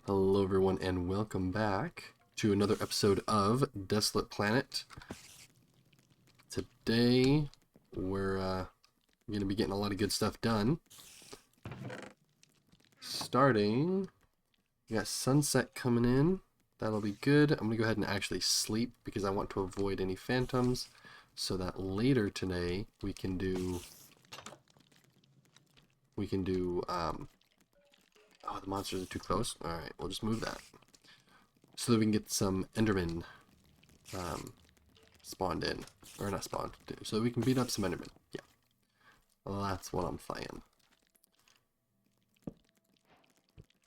Hello everyone and welcome back to another episode of Desolate Planet. Today we're going to be getting a lot of good stuff done. Starting, we got sunset coming in. That'll be good. I'm going to go ahead and actually sleep because I want to avoid any phantoms so that later today we can do oh, the monsters are too close. Alright, we'll just move that so that we can get some Endermen spawned in. Or not spawned, so that we can beat up some Endermen. Yeah. Well, that's what I'm playing.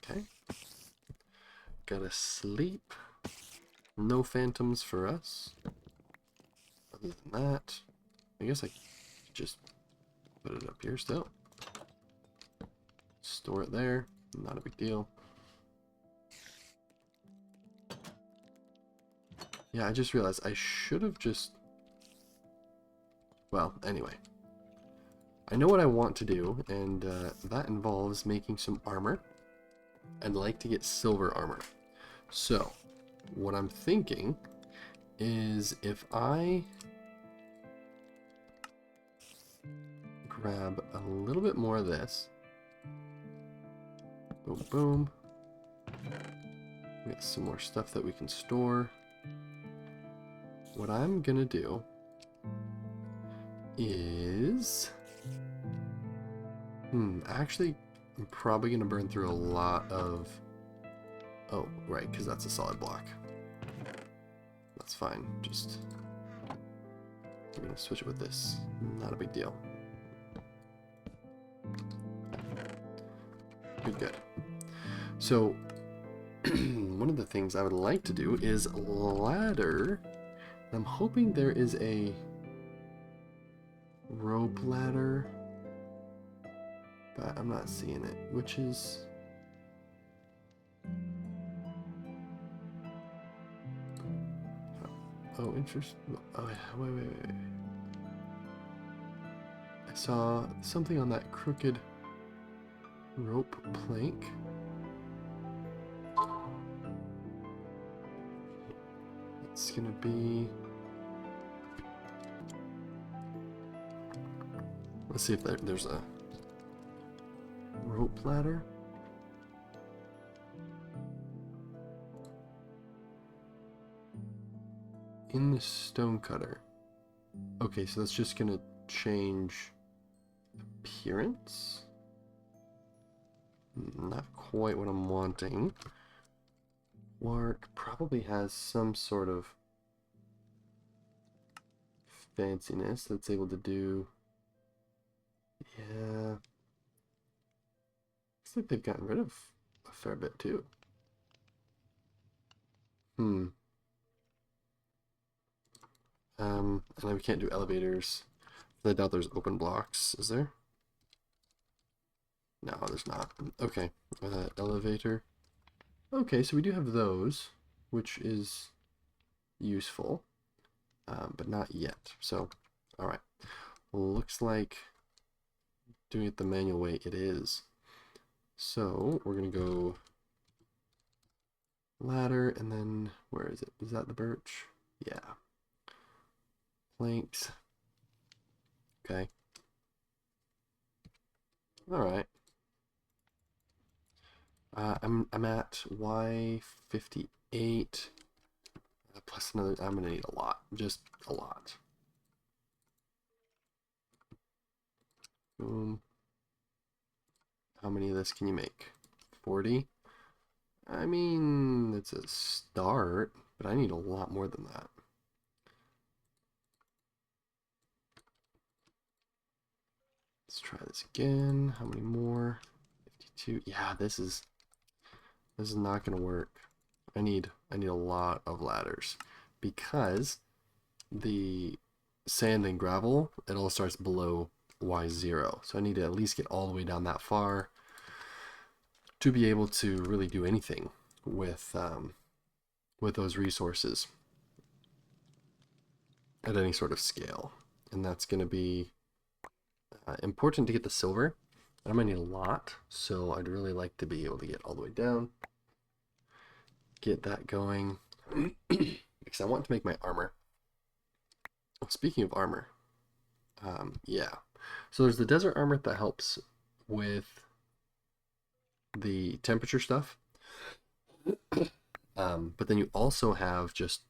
Okay. Gotta sleep. No phantoms for us. Other than that, I guess I could just put it up here still. Store it there. Not a big deal. Yeah, I just realized I should have just... Well, anyway. I know what I want to do, and that involves making some armor. I'd like to get silver armor. So, what I'm thinking is if I grab a little bit more of this. Boom, boom. We got some more stuff that we can store. What I'm gonna do is... actually, I'm probably gonna burn through a lot of... Oh, right, because that's a solid block. That's fine, just... We're gonna switch it with this. Not a big deal. Good. So, one of the things I would like to do is ladder. I'm hoping there is a rope ladder, but I'm not seeing it, which is... Oh, interesting. Oh, wait. I saw something on that crooked rope plank. It's gonna be... Let's see if there's a rope ladder. In the stone cutter. Okay, so that's just gonna change appearance. Not quite what I'm wanting. Work probably has some sort of fanciness that's able to do... Yeah. Looks like they've gotten rid of a fair bit too. And then we can't do elevators. I doubt there's open blocks, is there? No, there's not. Okay, elevator. Okay, so we do have those, which is useful, but not yet. So, all right. Looks like doing it the manual way it is. So we're gonna go ladder, and then where is it? Is that the birch? Yeah. Planks. Okay. All right. I'm at Y58 plus another. I'm gonna need a lot, just a lot. Boom. How many of this can you make? 40. I mean, it's a start, but I need a lot more than that. Let's try this again. How many more? 52. Yeah, this is not gonna work. I need a lot of ladders because the sand and gravel, it all starts below Y0. So I need to at least get all the way down that far to be able to really do anything with those resources at any sort of scale. And that's going to be important to get the silver. I'm going to need a lot, so I'd really like to be able to get all the way down. get that going because I want to make my armor. Oh, speaking of armor, yeah. So there's the desert armor that helps with the temperature stuff. But then you also have just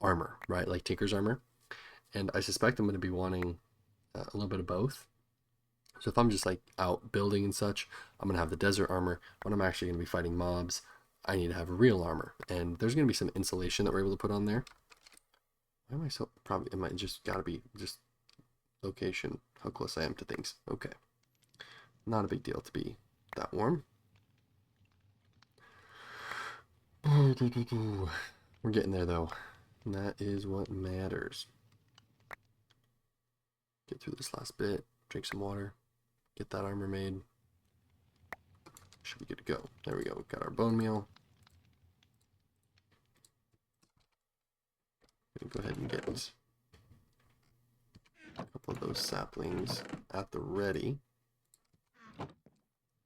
armor, right? Like Tinker's armor. And I suspect I'm going to be wanting a little bit of both. So if I'm just like out building and such, I'm going to have the desert armor. When I'm actually going to be fighting mobs, I need to have real armor. And there's going to be some insulation that we're able to put on there. Why am I so, probably, it might just got to be just location, how close I am to things. Okay. Not a big deal to be that warm. We're getting there though. And that is what matters. Get through this last bit, drink some water, get that armor made. Should be good to go. There we go. We've got our bone meal. Go ahead and get a couple of those saplings at the ready.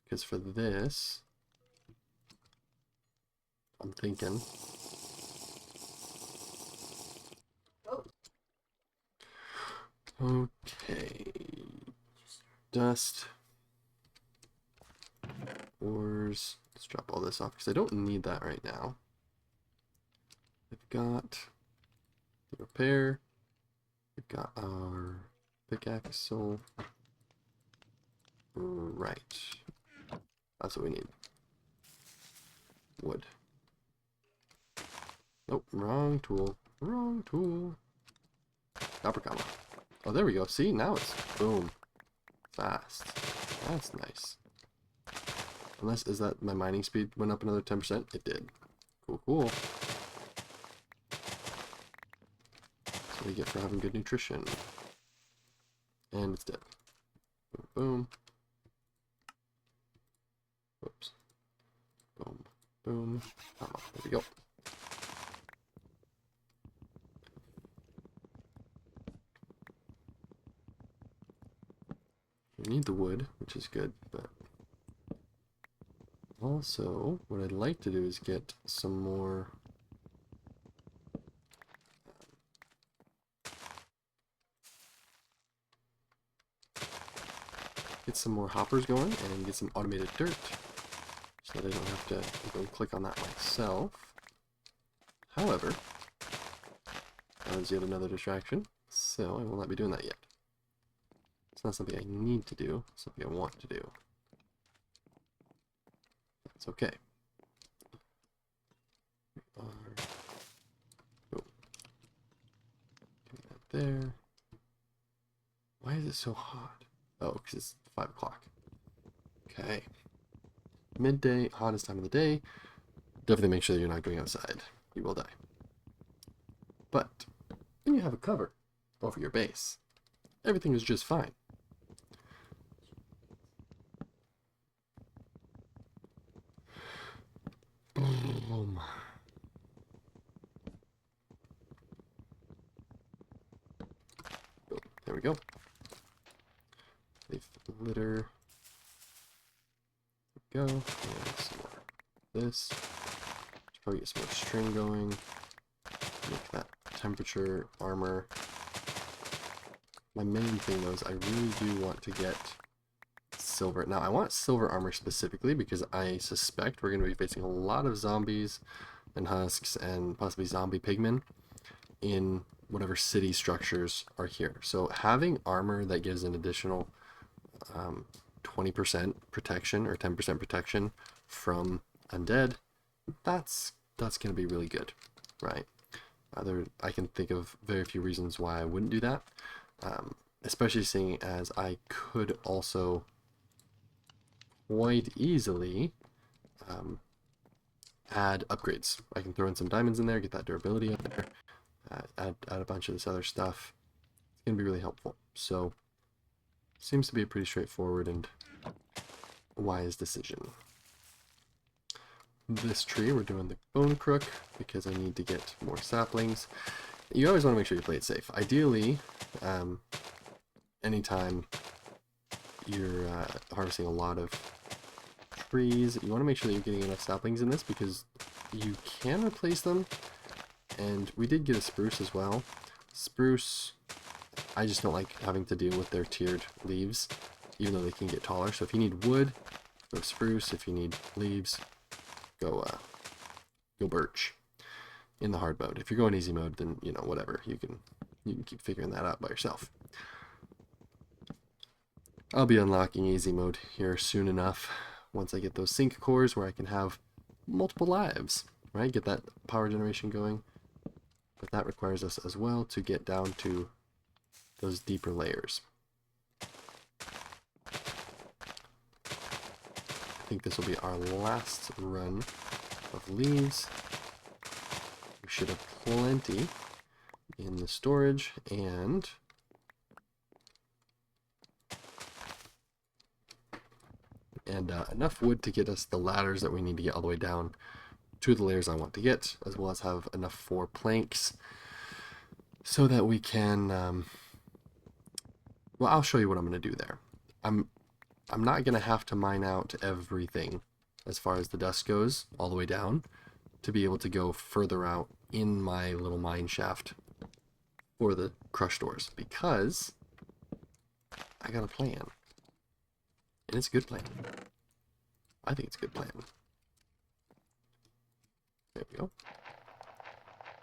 Because for this, I'm thinking. Okay. Dust. Ores. Let's drop all this off because I don't need that right now. We've got the repair. We've got our pickaxe. Right. That's what we need. Wood. Nope, wrong tool. Wrong tool. Copper comma. Oh, there we go. See, now it's boom. Fast. That's nice. Unless, is that my mining speed went up another 10%? It did. Cool, cool. That's what we get for having good nutrition. And it's dead. Boom, boom. Whoops. Boom, boom. Oh, there we go. We need the wood, which is good, but also what I'd like to do is get some more hoppers going and get some automated dirt so that I don't have to go click on that myself. However, that is yet another distraction, so I will not be doing that yet. It's not something I need to do, it's something I want to do. That's okay. Oh. Get that there. Why is it so hot? Oh, because it's 5 o'clock. Okay. Midday, hottest time of the day. Definitely make sure that you're not going outside. You will die. But when you have a cover over your base, everything is just fine. Boom. There we go. Leaf litter. There we go. And some more. This. Should probably get some more string going. Make that temperature armor. My main thing though is I really do want to get silver. Now I want silver armor specifically because I suspect we're going to be facing a lot of zombies and husks and possibly zombie pigmen in whatever city structures are here. So having armor that gives an additional 20% protection or 10% protection from undead, that's going to be really good, right? I can think of very few reasons why I wouldn't do that, especially seeing as I could also quite easily add upgrades. I can throw in some diamonds in there, get that durability up there, add a bunch of this other stuff. It's going to be really helpful. So, seems to be a pretty straightforward and wise decision. This tree, we're doing the bone crook because I need to get more saplings. You always want to make sure you play it safe. Ideally, anytime you're harvesting a lot of trees. You want to make sure that you're getting enough saplings in this because you can replace them. And we did get a spruce as well. Spruce, I just don't like having to deal with their tiered leaves, even though they can get taller. So if you need wood, go spruce. If you need leaves, go birch in the hard mode. If you're going easy mode, then you know, whatever. You can keep figuring that out by yourself. I'll be unlocking easy mode here soon enough once I get those sync cores where I can have multiple lives, right? Get that power generation going. But that requires us as well to get down to those deeper layers. I think this will be our last run of leaves. We should have plenty in the storage and enough wood to get us the ladders that we need to get all the way down to the layers I want to get, as well as have enough 4 planks so that we can well, I'll show you what I'm going to do there. I'm not going to have to mine out everything as far as the dust goes all the way down to be able to go further out in my little mine shaft for the crush doors, because I got a plan. And it's a good plan. I think it's a good plan. There we go.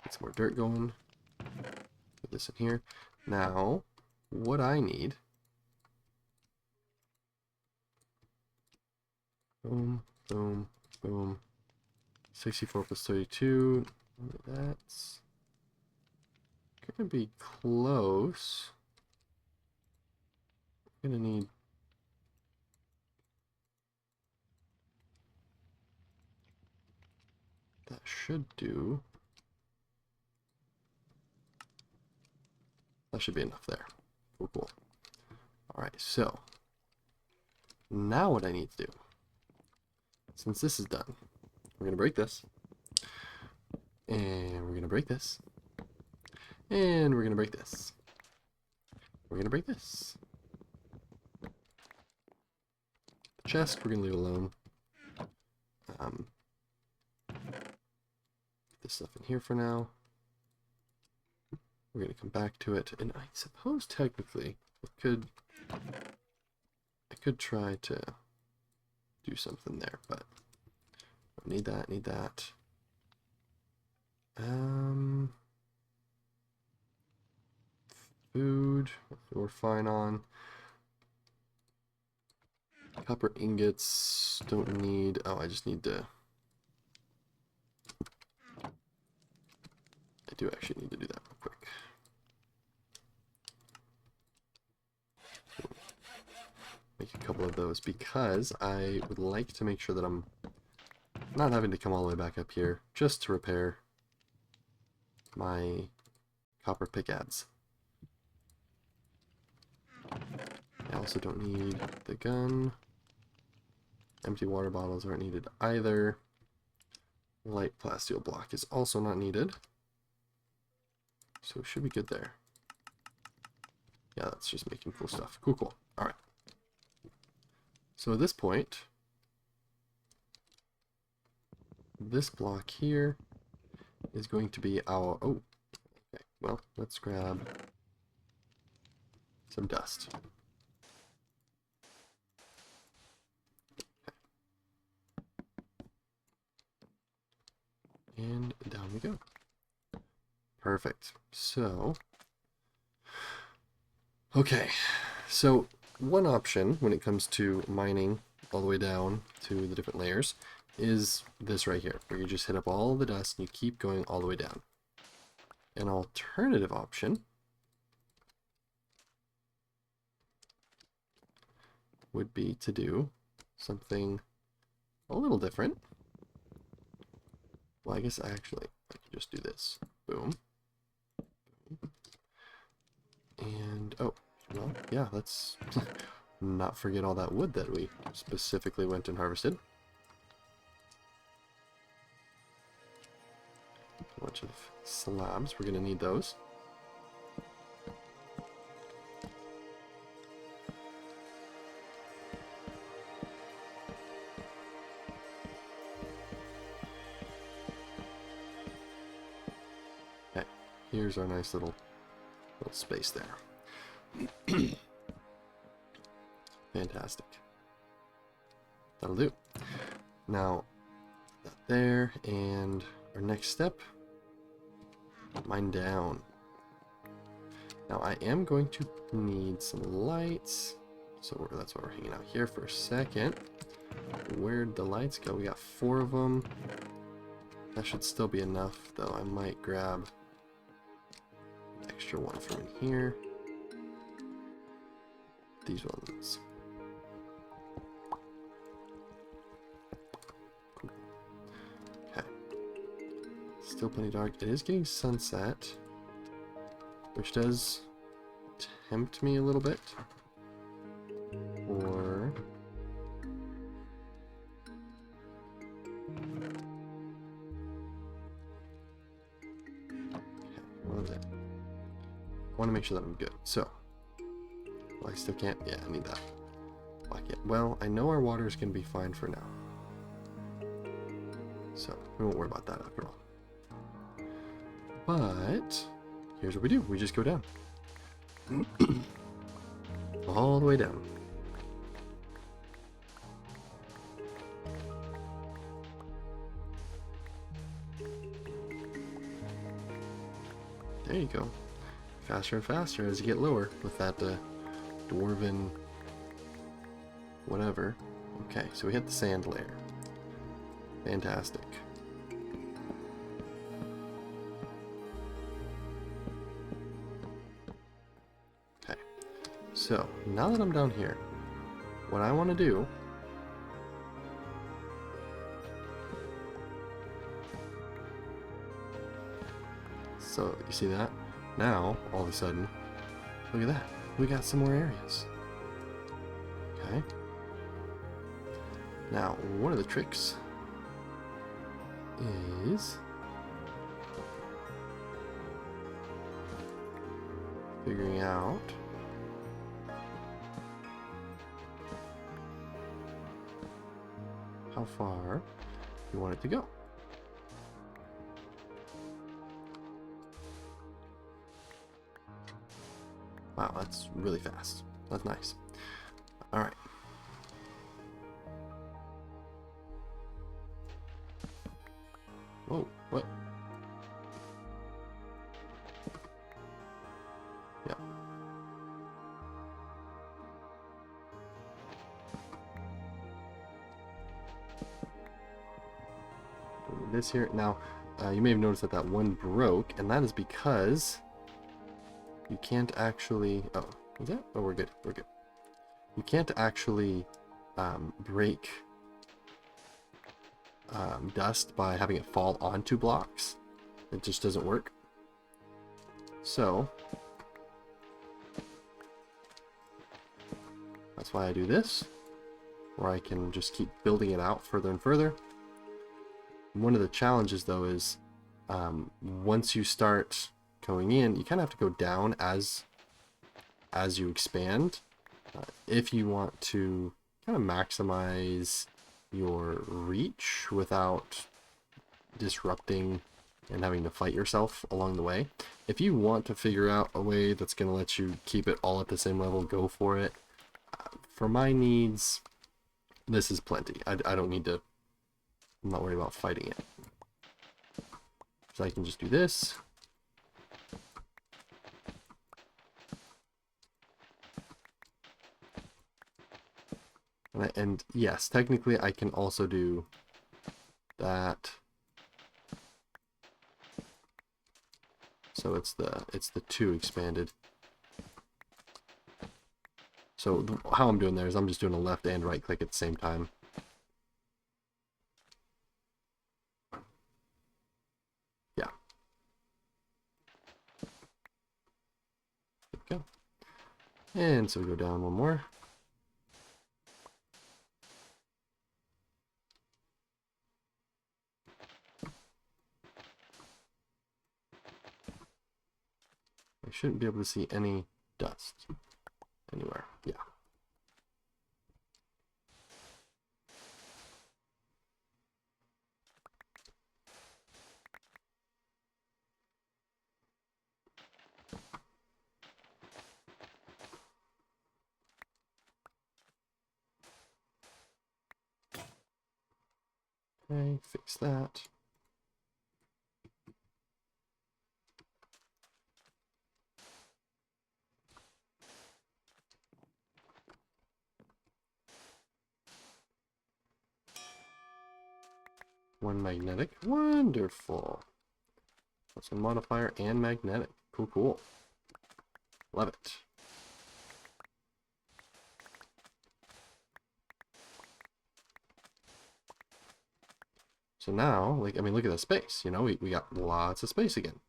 Get some more dirt going. Put this in here. Now, what I need... Boom, boom, boom. 64 plus 32. That's gonna be close. I'm gonna need... That should do. That should be enough there. Cool, cool. Alright, so now what I need to do, since this is done, we're gonna break this, and we're gonna break this, and we're gonna break this. We're gonna break this. The chest, we're gonna leave it alone. Put this stuff in here for now. We're gonna come back to it, and I suppose technically I could try to do something there, but I need that, need that. Food, we're fine on. Copper ingots, don't need, oh, I just need to, I do actually need to do that real quick. Make a couple of those because I would like to make sure that I'm not having to come all the way back up here just to repair my copper pickaxe. I also don't need the gun. Empty water bottles aren't needed either. Light plasteel block is also not needed. So it should be good there. Yeah, that's just making cool stuff. Cool, cool. Alright. So at this point, this block here is going to be our... Oh, okay. Well, let's grab some dust. And down we go. Perfect. So, okay. So, one option when it comes to mining all the way down to the different layers is this right here, where you just hit up all the dust and you keep going all the way down. An alternative option would be to do something a little different. Well, I guess I could just do this. Boom. And, oh, well, yeah, let's not forget all that wood that we specifically went and harvested. A bunch of slabs, we're going to need those. here's our nice little space there. Fantastic. That'll do. Now, that there, and our next step, mine down. Now, I am going to need some lights, so that's why we're hanging out here for a second. Where'd the lights go? We got 4 of them. That should still be enough, though. I might grab an extra one from in here. These ones. Cool. Okay. Still plenty dark. It is getting sunset, which does tempt me a little bit. Or... I want to make sure that I'm good. So, well, I still can't. Yeah, I need that. Well, I know our water is going to be fine for now. So, we won't worry about that after all. But, here's what we do. We just go down. All the way down. There you go. Faster and faster as you get lower with that dwarven whatever. Okay, so we hit the sand layer. Fantastic. Okay, so now that I'm down here, what I want to do so you see that? Now, all of a sudden, look at that. We got some more areas. Okay. Now, one of the tricks is figuring out how far you want it to go. Wow, that's really fast. That's nice. All right. Whoa, what? Yeah. This here. Now, you may have noticed that that one broke, and that is because you can't actually... Oh, is that? Oh, we're good. We're good. You can't actually break dust by having it fall onto blocks. It just doesn't work. So, that's why I do this, where I can just keep building it out further and further. One of the challenges, though, is once you start going in, you kind of have to go down as you expand if you want to kind of maximize your reach without disrupting and having to fight yourself along the way. If you want to figure out a way that's going to let you keep it all at the same level, go for it. For my needs, this is plenty. I don't need to... I'm not worried about fighting it. So I can just do this. And yes, technically I can also do that. So it's the 2 expanded. So how I'm doing there is I'm just doing a left and right click at the same time. Yeah. There we go. And so we go down one more. I shouldn't be able to see any dust anywhere. Yeah. Okay, fix that. One magnetic. Wonderful. That's one modifier and magnetic. Cool, cool. Love it. So now, like, I mean, look at the space. You know, we got lots of space again.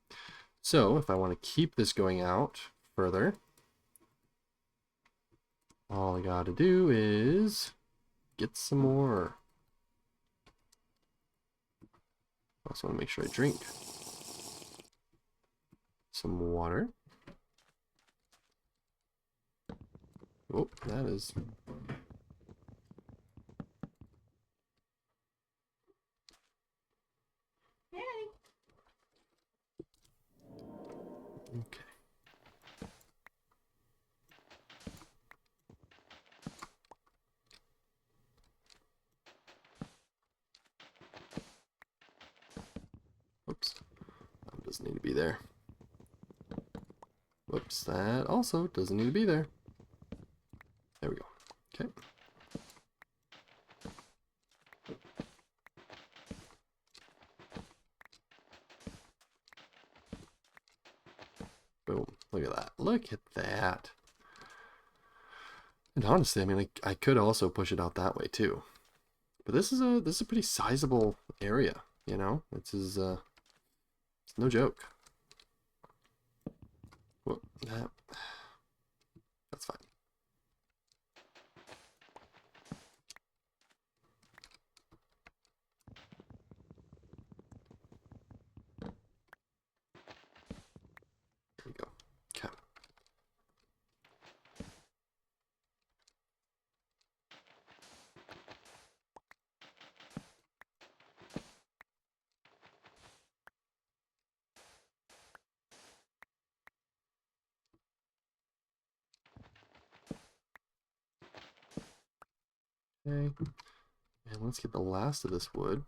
So if I want to keep this going out further, all I gotta do is get some more. Also want to make sure I drink some water. Oh, that is... Okay. Oops. That doesn't need to be there. Whoops, that also doesn't need to be there. There we go. Okay. Boom. Look at that. Look at that. And honestly, I mean, like, I could also push it out that way too. But this is a pretty sizable area, you know? This is it's no joke. Well, that's fine. There we go. Okay. Okay. And let's get the last of this wood.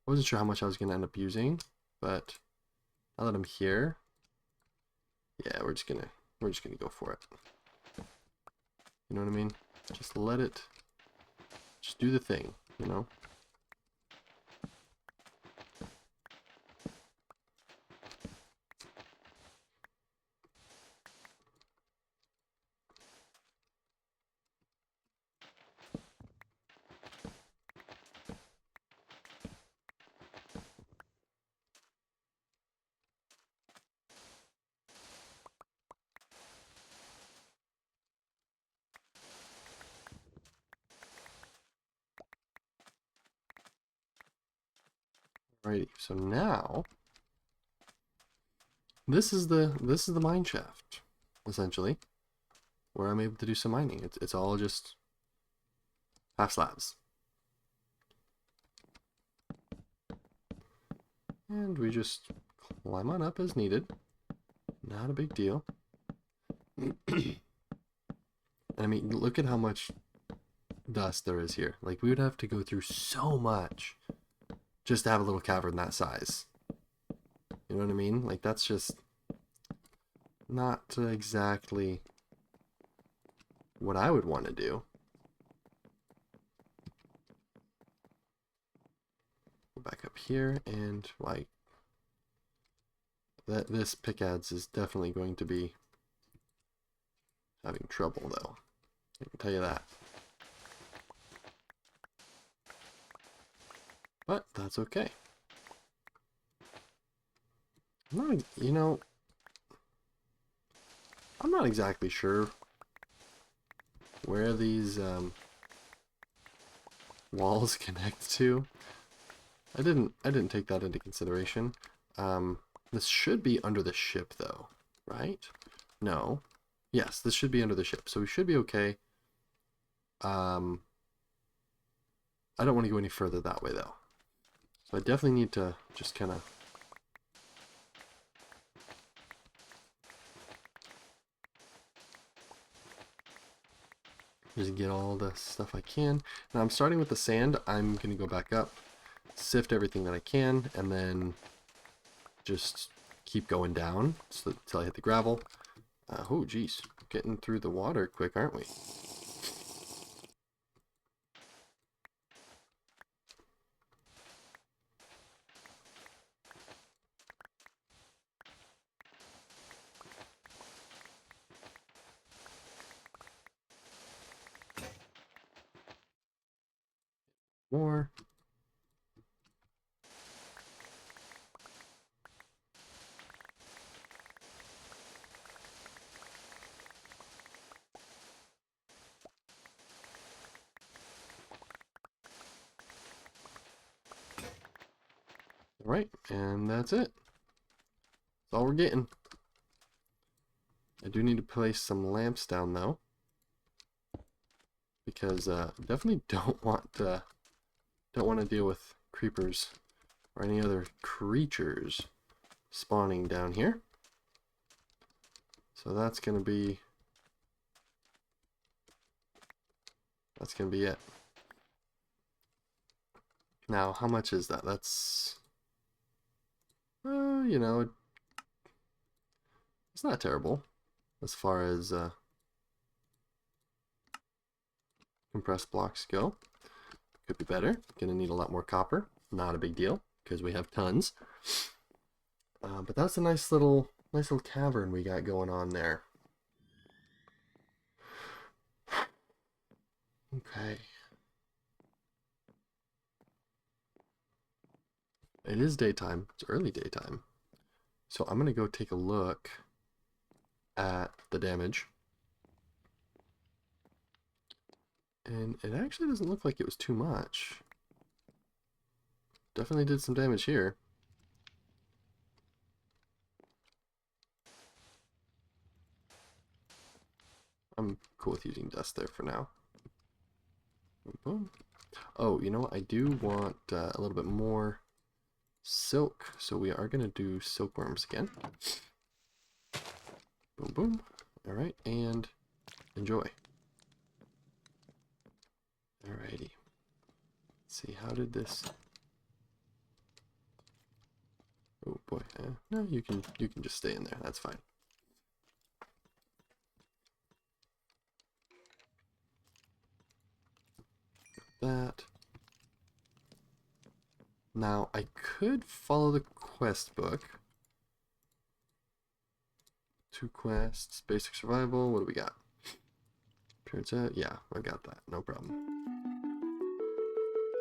I wasn't sure how much I was going to end up using, but now that I'm here, yeah, we're just gonna go for it. You know what I mean? Just let it, just do the thing, you know? Alrighty, so now this is the mine shaft, essentially, where I'm able to do some mining. It's all just half slabs. And we just climb on up as needed. Not a big deal. And I mean, look at how much dust there is here. Like, we would have to go through so much just to have a little cavern that size. You know what I mean? Like, that's just not exactly what I would want to do. Go back up here, and like this pickaxe is definitely going to be having trouble, though. I can tell you that. But that's okay. I'm not, you know, I'm not exactly sure where these walls connect to. I didn't take that into consideration. This should be under the ship, though, right? No. Yes, this should be under the ship, so we should be okay. I don't want to go any further that way, though. So I definitely need to just kind of... just get all the stuff I can. Now I'm starting with the sand. I'm going to go back up. sift everything that I can, and then just keep going down until I hit the gravel. Oh, geez. Getting through the water quick, aren't we? More. All right, and that's it. That's all we're getting. I do need to place some lamps down though, because definitely don't want to deal with creepers or any other creatures spawning down here. So that's gonna be it. Now, how much is that? That's you know, it's not terrible as far as compressed blocks go. Could be better. Gonna need a lot more copper. Not a big deal because we have tons. But that's a nice little cavern we got going on there. Okay. It is daytime. It's early daytime. So I'm gonna go take a look at the damage. And it actually doesn't look like it was too much. Definitely did some damage here. I'm cool with using dust there for now. Boom. Oh, you know what? I do want a little bit more silk, so we are going to do silkworms again. Boom, boom. All right, and enjoy. Alrighty. Let's see, how did this... Oh boy, no, you can just stay in there. That's fine. That. Now, I could follow the quest book. 2 quests, basic survival. What do we got? Appearance out. Yeah, I got that. No problem.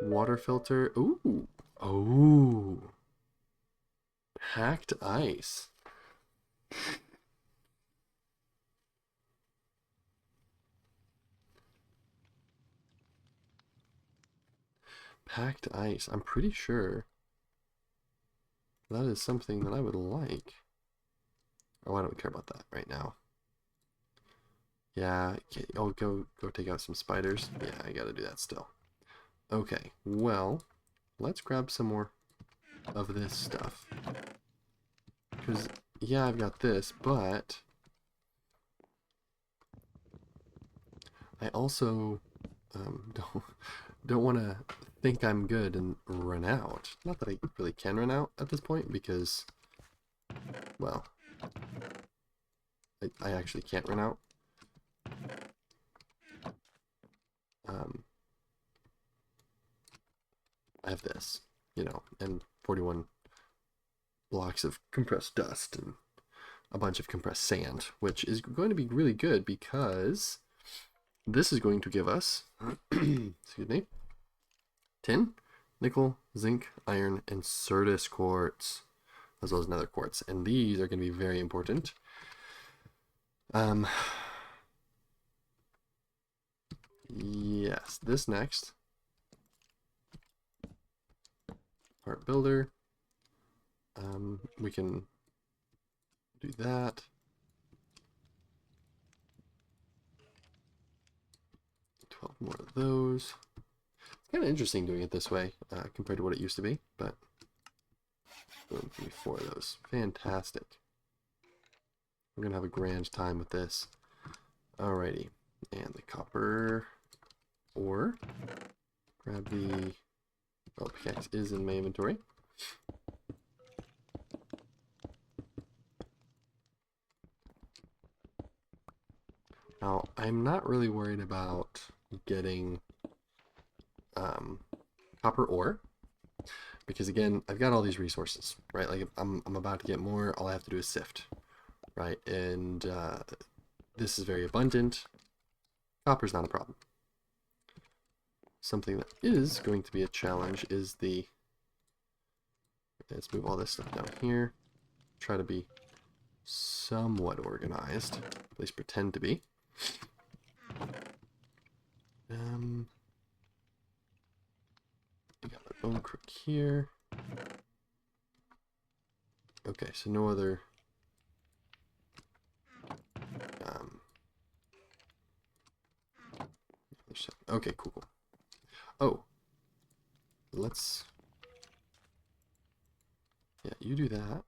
Water filter. Ooh. Oh. Hacked ice. Packed ice. I'm pretty sure that is something that I would like. Oh, I don't care about that right now. Yeah, oh, go take out some spiders. Yeah, I gotta do that still. Okay, well, let's grab some more of this stuff. Because, yeah, I've got this, but I also don't want to think I'm good and run out. Not that I really can run out at this point, because, well, I actually can't run out. I have this, you know, and 41 blocks of compressed dust and a bunch of compressed sand, which is going to be really good because this is going to give us, excuse me, tin, nickel, zinc, iron, and Certus quartz, as well as nether quartz. And these are going to be very important. Yes, this next. Part builder. We can do that. 12 more of those. It's kind of interesting doing it this way compared to what it used to be, but boom, give me 4 of those. Fantastic. We're gonna have a grand time with this. Alrighty, and the copper ore. Grab the Oh, pickaxe is in my inventory. Now, I'm not really worried about getting copper ore, because again, I've got all these resources, right? Like, if I'm about to get more, all I have to do is sift, right? And this is very abundant. Copper's not a problem. Something that is going to be a challenge is the... Let's move all this stuff down here. Try to be somewhat organized. At least pretend to be. I got my bone crook here. Okay, so no other... okay, cool, cool. Oh. Let's... yeah, you do that.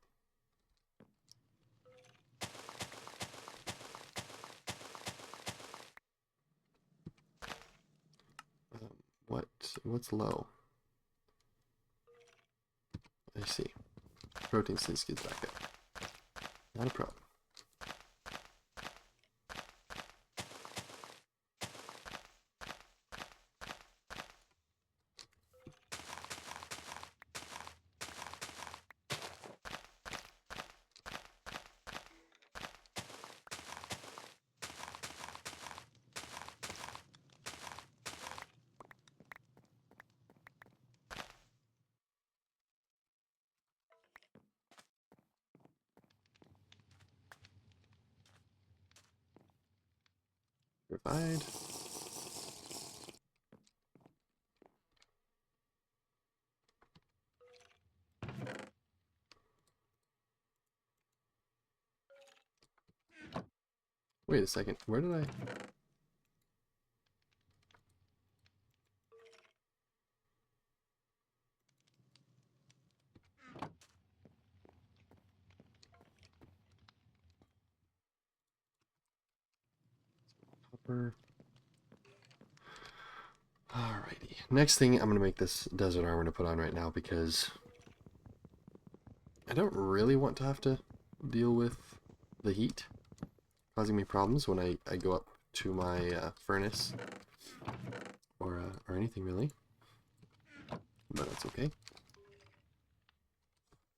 What's low? I see. Protein sleeves gets back up. Not a problem. Provide. Wait a second. Where did I... copper. Alrighty. Next thing, I'm going to make this desert armor to put on right now because I don't really want to have to deal with the heat causing me problems when I go up to my furnace or anything really. But that's okay.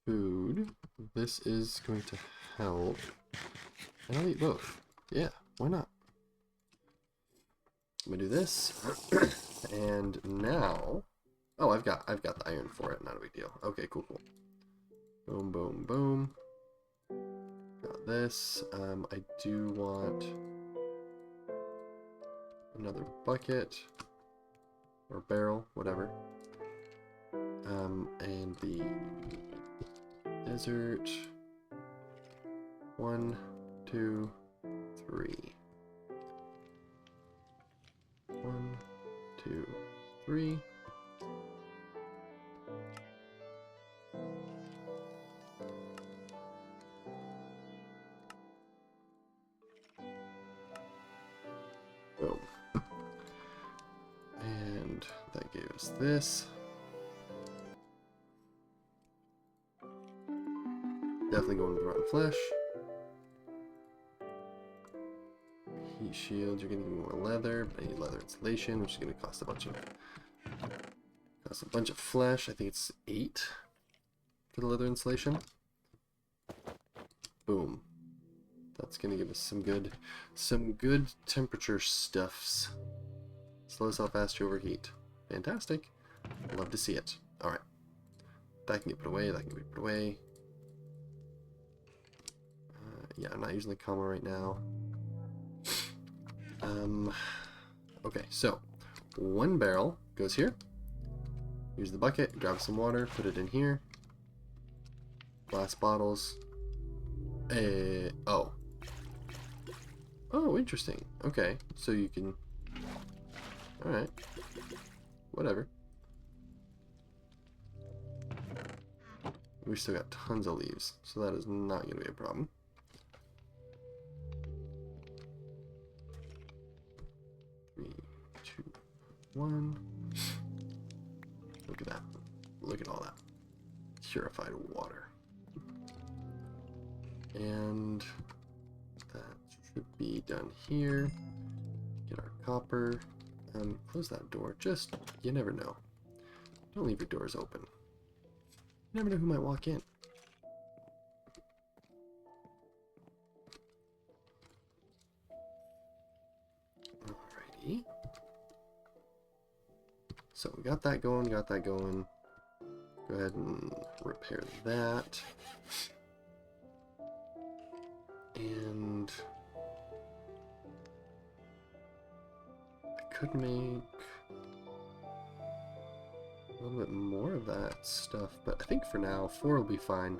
Food. This is going to help. And I'll eat both. Yeah, why not? I'm gonna do this. And now, oh, I've got the iron for it. Not a big deal. Okay, cool, cool. Boom, boom, boom. Got this. I do want another bucket or barrel, whatever. And the desert. 1, 2, 3. 1, 2, 3. Boom. And that gave us this. Definitely going with rotten flesh. Heat shield, you're gonna need more leather, but I need leather insulation, which is gonna cost a bunch of flesh. I think it's 8 for the leather insulation. Boom. That's gonna give us some good temperature stuffs. Slows how fast you overheat. Fantastic. Love to see it. Alright. That can get put away, that can be put away. Yeah, I'm not using the comma right now. Okay, so 1 barrel goes here. Use the bucket, grab some water, put it in here. Glass bottles. Oh. Oh, interesting. Okay, so you can... Alright. Whatever. We still got tons of leaves, so that is not going to be a problem. Three, two, 1. Look at that. Look at all that purified water. And that should be done here. Get our copper. Close that door. Just, you never know. Don't leave your doors open. You never know who might walk in. Alrighty. So we got that going, got that going. Go ahead and repair that. And I could make a little bit more of that stuff, but I think for now 4 will be fine.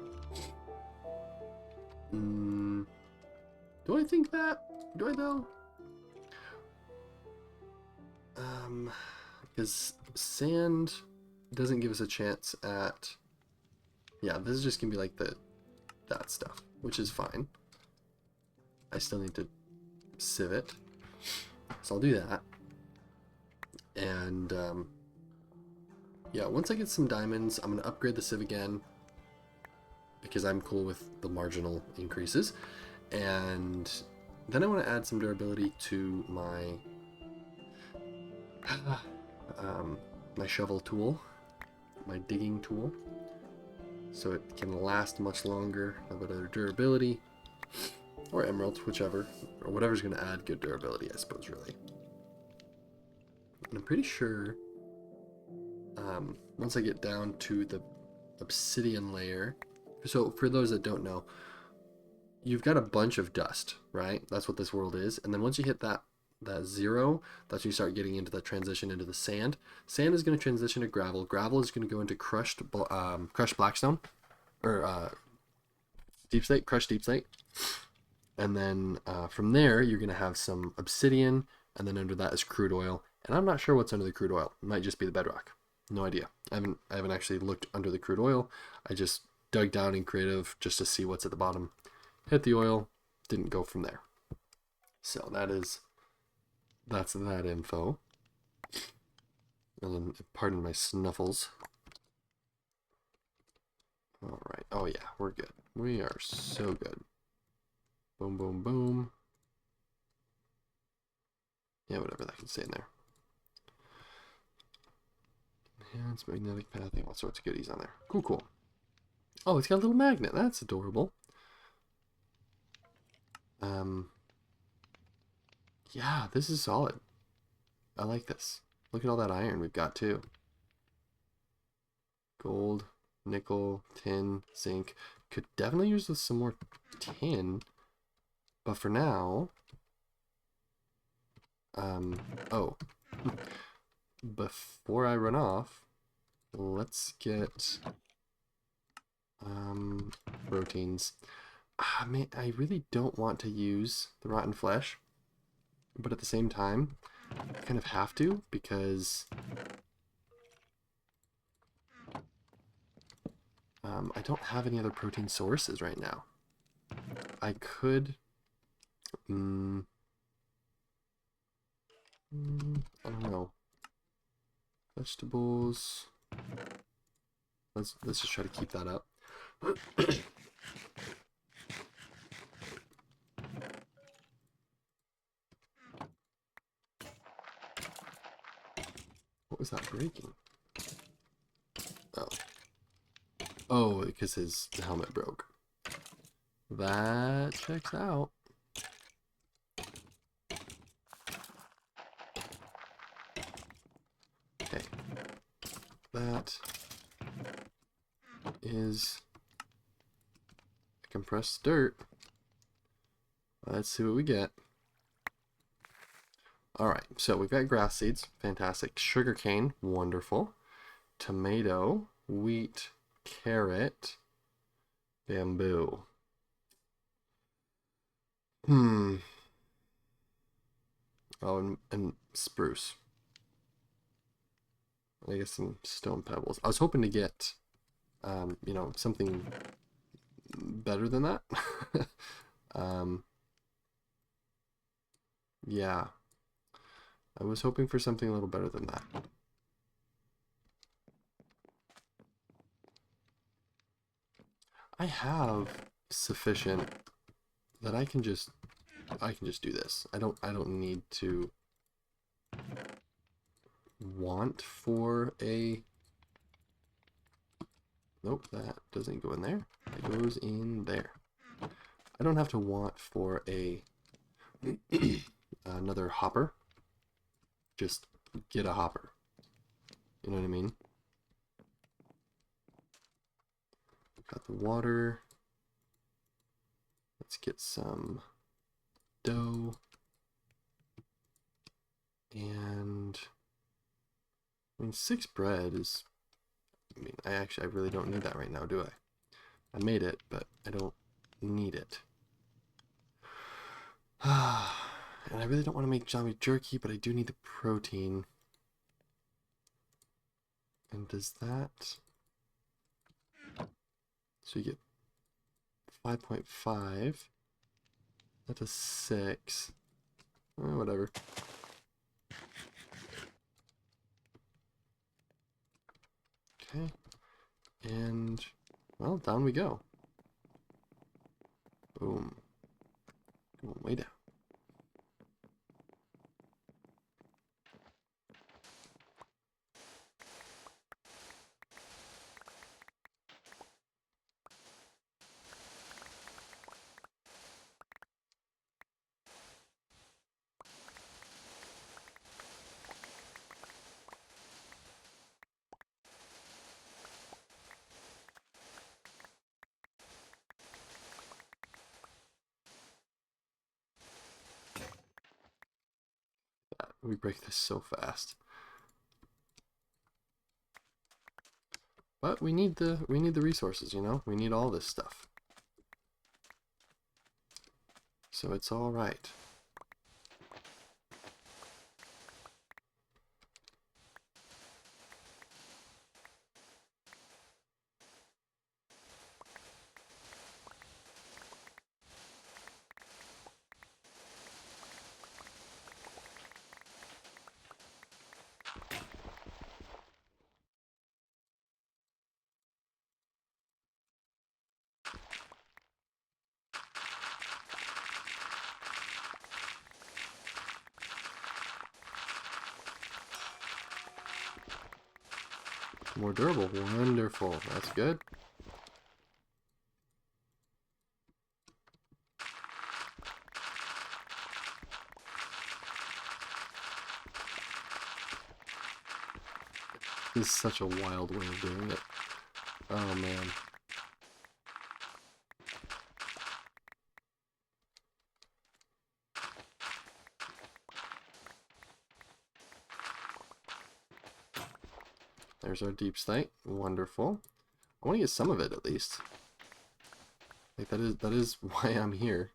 Do I think that? Do I though? Because sand doesn't give us a chance at... Yeah, this is just gonna be like that stuff, which is fine. I still need to sieve it, so I'll do that. And yeah, once I get some diamonds, I'm gonna upgrade the sieve again because I'm cool with the marginal increases. And then I want to add some durability to my my shovel tool, my digging tool, so it can last much longer, a bit of durability, or emeralds, whichever, or whatever's going to add good durability, I suppose, really. And I'm pretty sure once I get down to the obsidian layer, so for those that don't know, you've got a bunch of dust, right? That's what this world is. And then once you hit that 0, that's when you start getting into the transition into the sand. Sand is going to transition to gravel. Gravel is going to go into crushed blackstone, or deep slate, crushed deep slate. And then from there, you're going to have some obsidian, and then under that is crude oil. And I'm not sure what's under the crude oil. It might just be the bedrock. No idea. I haven't actually looked under the crude oil. I just dug down in creative just to see what's at the bottom. Hit the oil, didn't go from there. So that's that info. And then, pardon my snuffles. Alright, oh yeah, we're good. We are so good. Boom, boom, boom. Yeah, whatever, that can stay in there. Enhanced magnetic pathing, all sorts of goodies on there. Cool, cool. Oh, it's got a little magnet, that's adorable. Yeah, this is solid. I like this. Look at all that iron we've got too. Gold, nickel, tin, zinc. Could definitely use with some more tin. But for now... oh. Before I run off, let's get... proteins. Man, I really don't want to use the rotten flesh. But at the same time, I kind of have to, because I don't have any other protein sources right now. I could... I don't know. Vegetables. Let's just try to keep that up. What was that breaking? Oh. Oh, because his helmet broke. That checks out. Okay. That is compressed dirt. Let's see what we get. Alright, so we've got grass seeds. Fantastic. Sugarcane. Wonderful. Tomato. Wheat. Carrot. Bamboo. Oh, and spruce. I guess some stone pebbles. I was hoping to get, you know, something better than that. Yeah. I was hoping for something a little better than that. I have sufficient that I can just do this. I don't need to want for a, nope, that doesn't go in there. It goes in there. I don't have to want for a another hopper. Just get a hopper. You know what I mean? Got the water. Let's get some dough. And I mean, 6 bread is, I mean, I really don't need that right now, do I? I made it, but I don't need it. And I really don't want to make zombie jerky, but I do need the protein. And does that... So you get 5.5. That's a 6. Whatever. Okay. And, well, down we go. Boom. Going way down. We break this so fast. But we need the resources, you know? We need all this stuff. So it's all right. More durable. Wonderful. That's good. This is such a wild way of doing it. Oh man. There's our deep slate. Wonderful. I want to get some of it at least. Like that is why I'm here.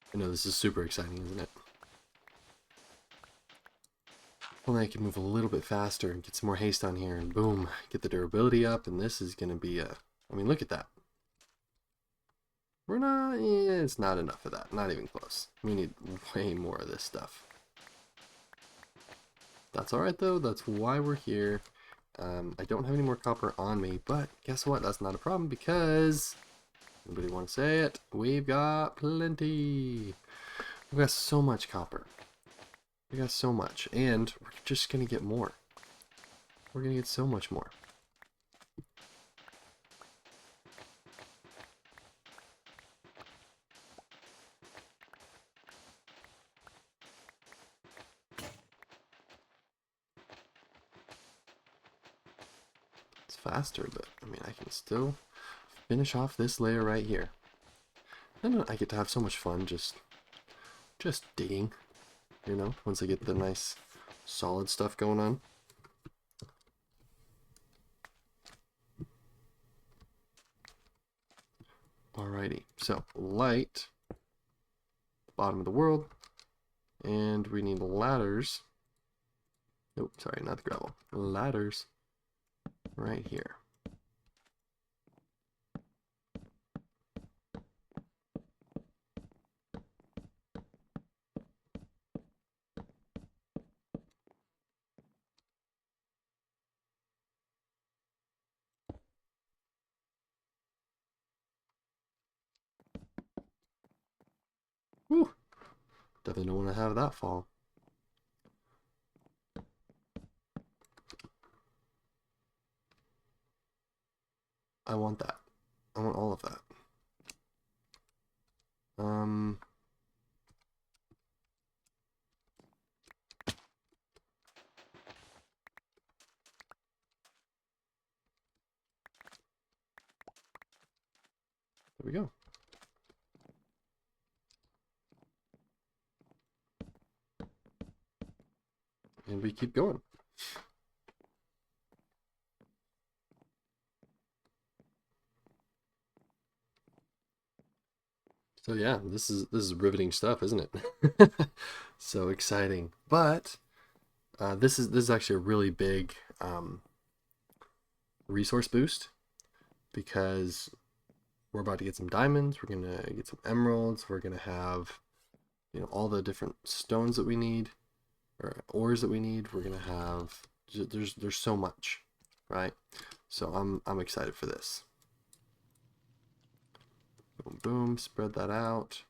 I know this is super exciting, isn't it? Only I can move a little bit faster and get some more haste on here, and boom, get the durability up, and this is gonna be a... I mean, look at that. We're not... Yeah, it's not enough of that. Not even close. We need way more of this stuff. That's alright though, that's why we're here. I don't have any more copper on me, but guess what? That's not a problem because... Anybody want to say it? We've got plenty. We've got so much copper. We got so much, and we're just gonna get more. We're gonna get so much more. It's faster, but I mean, I can still finish off this layer right here. And I get to have so much fun just digging, you know, once I get the nice solid stuff going on. Alrighty, so light bottom of the world. And we need ladders. Nope, sorry, not the gravel. Ladders right here. Whew. Definitely don't want to have that fall. I want that. I want all of that. There we go. And we keep going. So yeah, this is riveting stuff, isn't it? So exciting. But this is actually a really big resource boost because we're about to get some diamonds, we're gonna get some emeralds, we're gonna have all the different stones that we need or ores that we need. We're gonna have there's so much, right? So I'm excited for this. Boom, boom, spread that out.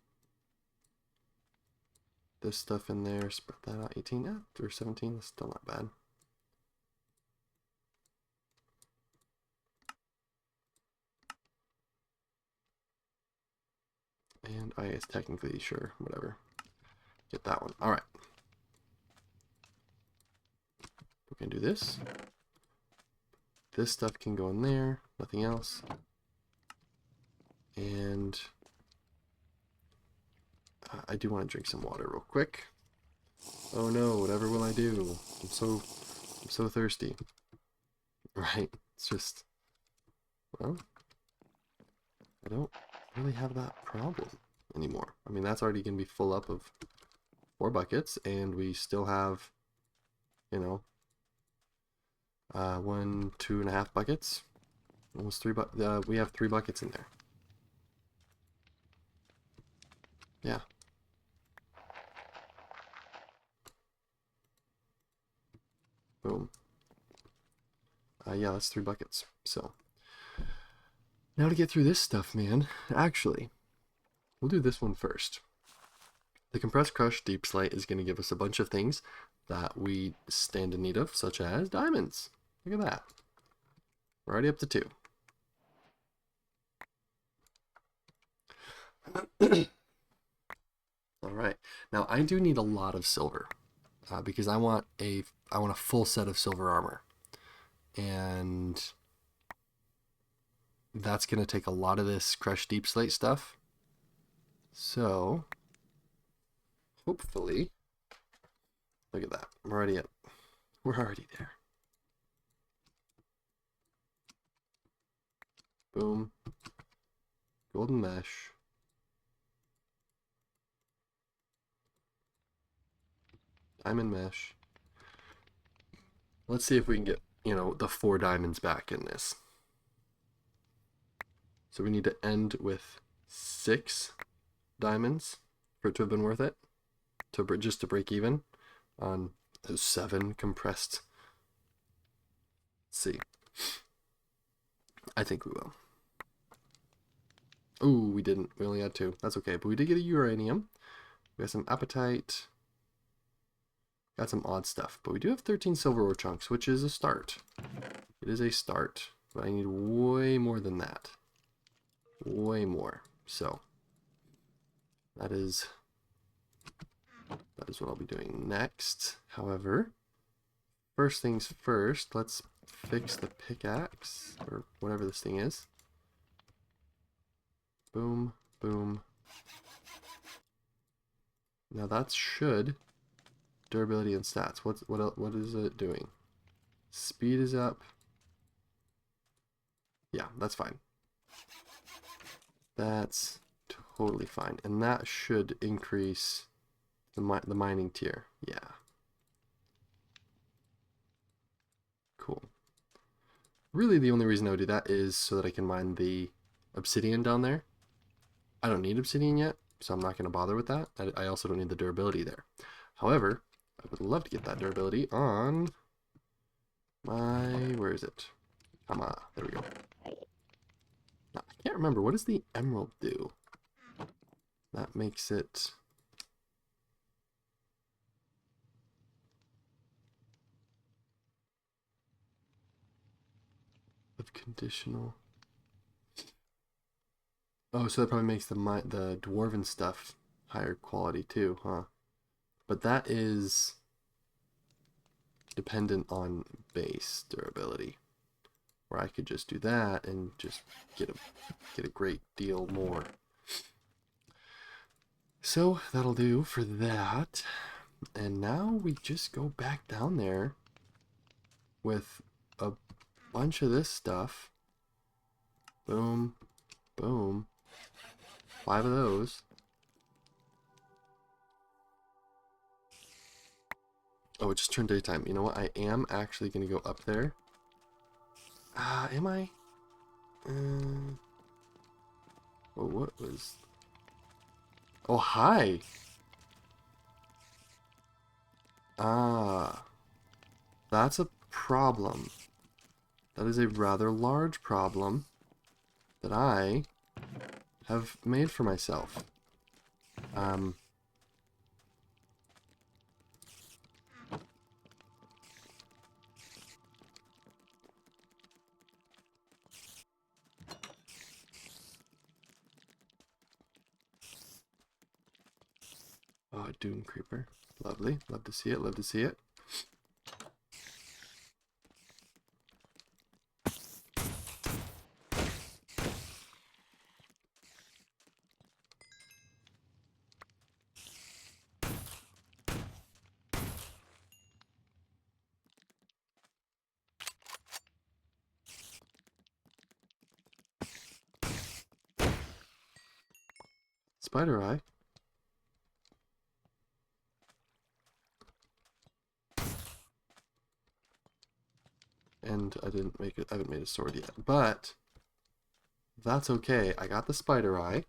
This stuff in there, spread that out. 18 or 17, that's still not bad. And I guess technically, sure, whatever. Get that one. All right. We can do this. This stuff can go in there, nothing else. And I do want to drink some water real quick. Oh no, whatever will I do? I'm so thirsty. Right? It's just, well, I don't really have that problem anymore. I mean, that's already going to be full up of 4 buckets, and we still have, 1, 2.5 buckets. Almost 3 we have 3 buckets in there. Yeah. Boom. Yeah, that's 3 buckets. So now to get through this stuff, man. Actually, we'll do this one first. The compressed crush deep slate is going to give us a bunch of things that we stand in need of, such as diamonds. Look at that. We're already up to 2. All right. Now I do need a lot of silver because I want a full set of silver armor, and that's going to take a lot of this crushed deep slate stuff. So hopefully, look at that. We're already there. Boom. Golden mesh. Diamond mesh. Let's see if we can get, the 4 diamonds back in this. So we need to end with 6 diamonds for it to have been worth it. Just to break even on 7 compressed. Let's see. I think we will. Ooh, we didn't. We only had 2. That's okay. But we did get a uranium. We got some apatite. Got some odd stuff. But we do have 13 silver ore chunks, which is a start. It is a start. But I need way more than that. Way more. So that is what I'll be doing next. However, first things first, let's fix the pickaxe or whatever this thing is. Boom, boom. Now that should durability and stats. What is it doing? Speed is up. Yeah, that's fine. That's totally fine. And that should increase the mining tier. Yeah. Cool. Really, the only reason I would do that is so that I can mine the obsidian down there. I don't need obsidian yet, so I'm not going to bother with that. I also don't need the durability there. However, I would love to get that durability on my... Where is it? Come on. There we go. Now, I can't remember. What does the emerald do? That makes it... of conditional... Oh, so that probably makes the dwarven stuff higher quality too, huh? But that is dependent on base durability, where I could just do that and just get a great deal more. So that'll do for that. And now we just go back down there with a bunch of this stuff. Boom, boom. 5 of those. Oh, it just turned daytime. You know what? I am actually going to go up there. Am I? Oh, what was... Oh, hi! That's a problem. That is a rather large problem that I have made for myself. Oh, a Doom Creeper. Lovely. Love to see it. Love to see it. Spider Eye. And I didn't make it. I haven't made a sword yet, but that's okay. I got the Spider Eye.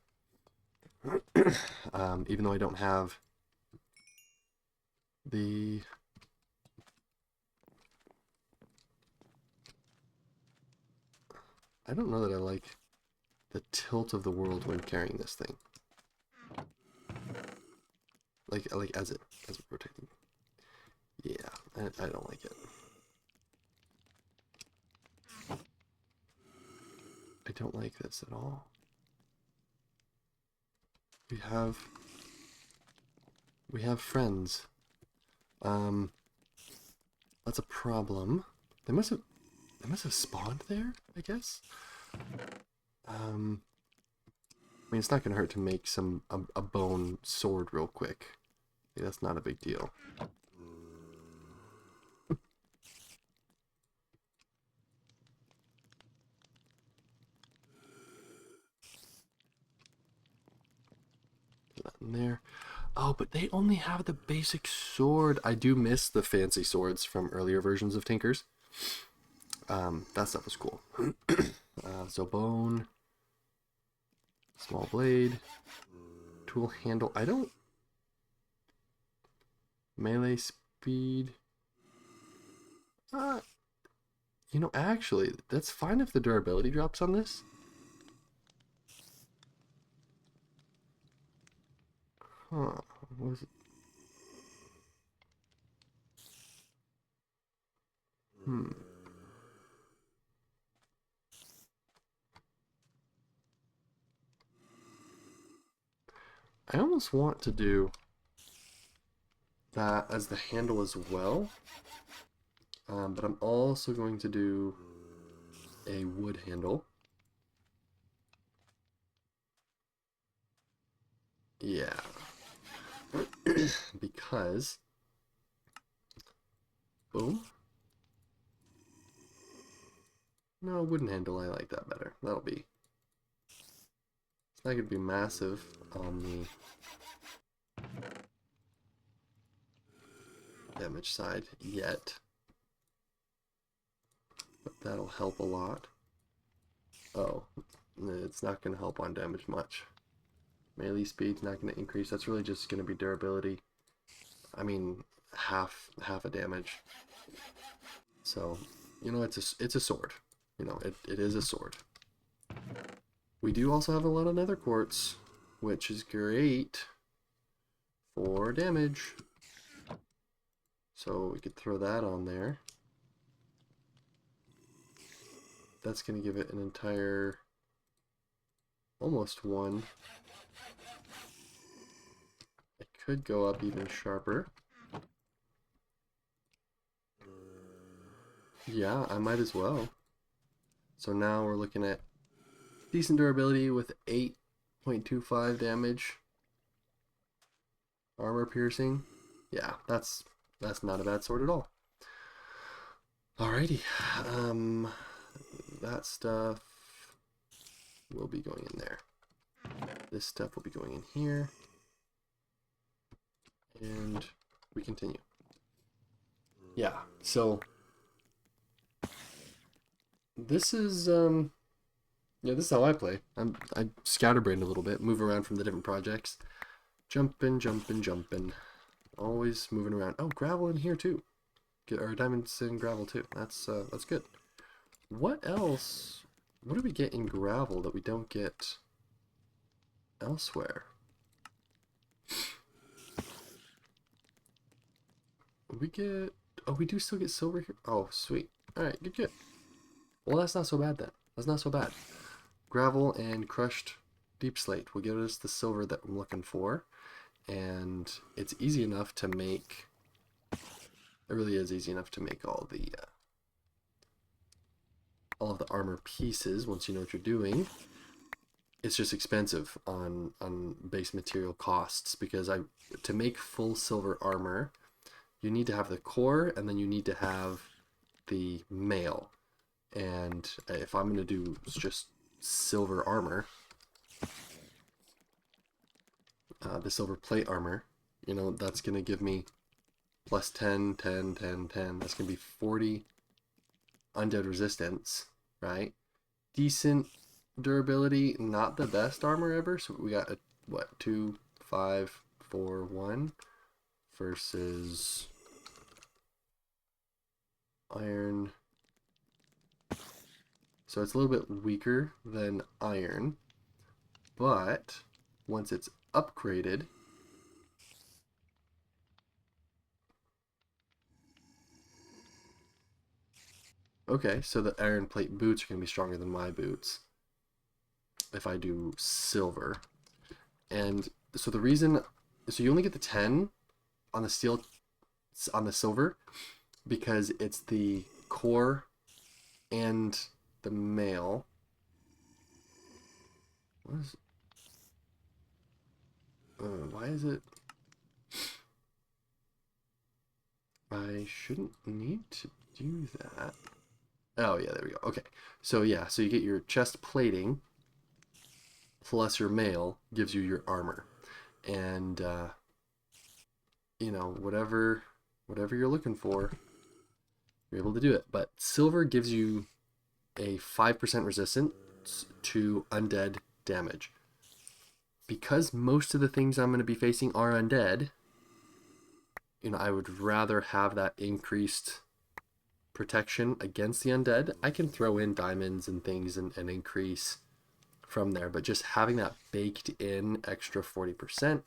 Even though I don't have the... I don't know that I like the tilt of the world when carrying this thing. Like as it rotating. Yeah, I don't like it. I don't like this at all. We have friends. That's a problem. They must have spawned there, I guess. I mean, it's not gonna hurt to make a bone sword real quick. That's not a big deal. Put that in there. Oh, but they only have the basic sword. I do miss the fancy swords from earlier versions of Tinkers. That stuff was cool. So bone, small blade, tool handle. I don't... Melee speed. You know, actually, that's fine if the durability drops on this. Huh. What was it? I almost want to do that as the handle as well. But I'm also going to do a wood handle. Yeah. Because... Boom. No, wooden handle, I like that better. That'll be not going to be massive on the damage side yet, but that'll help a lot. Oh, it's not going to help on damage much. Melee speed's not going to increase. That's really just going to be durability. I mean, half a damage. So, you know, it's a sword. You know, it is a sword. We do also have a lot of nether quartz, which is great for damage. So we could throw that on there. That's going to give it an entire, almost one. It could go up even sharper. Yeah, I might as well. So now we're looking at decent durability with 8.25 damage. Armor piercing. Yeah, that's not a bad sword at all. Alrighty. That stuff will be going in there. This stuff will be going in here. And we continue. Yeah, so this is this is how I play. I scatterbrained a little bit, move around from the different projects. Jumping. Always moving around. Oh, gravel in here too. Get our diamonds and gravel too. That's good. What else? What do we get in gravel that we don't get elsewhere? We get... Oh, we do still get silver here? Oh, sweet. Alright, good. Well, that's not so bad then. That's not so bad. Gravel and crushed deep slate will give us the silver that I'm looking for. And it's easy enough to make... It really is easy enough to make all of the armor pieces once you know what you're doing. It's just expensive on base material costs because to make full silver armor, you need to have the core and then you need to have the mail. And if I'm going to do just silver armor, the silver plate armor, you know, that's going to give me plus 10, 10, 10, 10. That's going to be 40 undead resistance, right? Decent durability, not the best armor ever. So we got a, what, 2, 5, 4, 1 versus iron. So it's a little bit weaker than iron, but once it's upgraded, okay, so the iron plate boots are going to be stronger than my boots if I do silver. And so the reason, so you only get the 10 on the steel, on the silver, because it's the core and the mail. What is, why is it? I shouldn't need to do that. Oh yeah, there we go. Okay, so yeah, so you get your chest plating plus your mail gives you your armor, and you know, whatever you're looking for, you're able to do it. But silver gives you a 5% resistance to undead damage. Because most of the things I'm going to be facing are undead, you know, I would rather have that increased protection against the undead. I can throw in diamonds and things and increase from there, but just having that baked in extra 40%,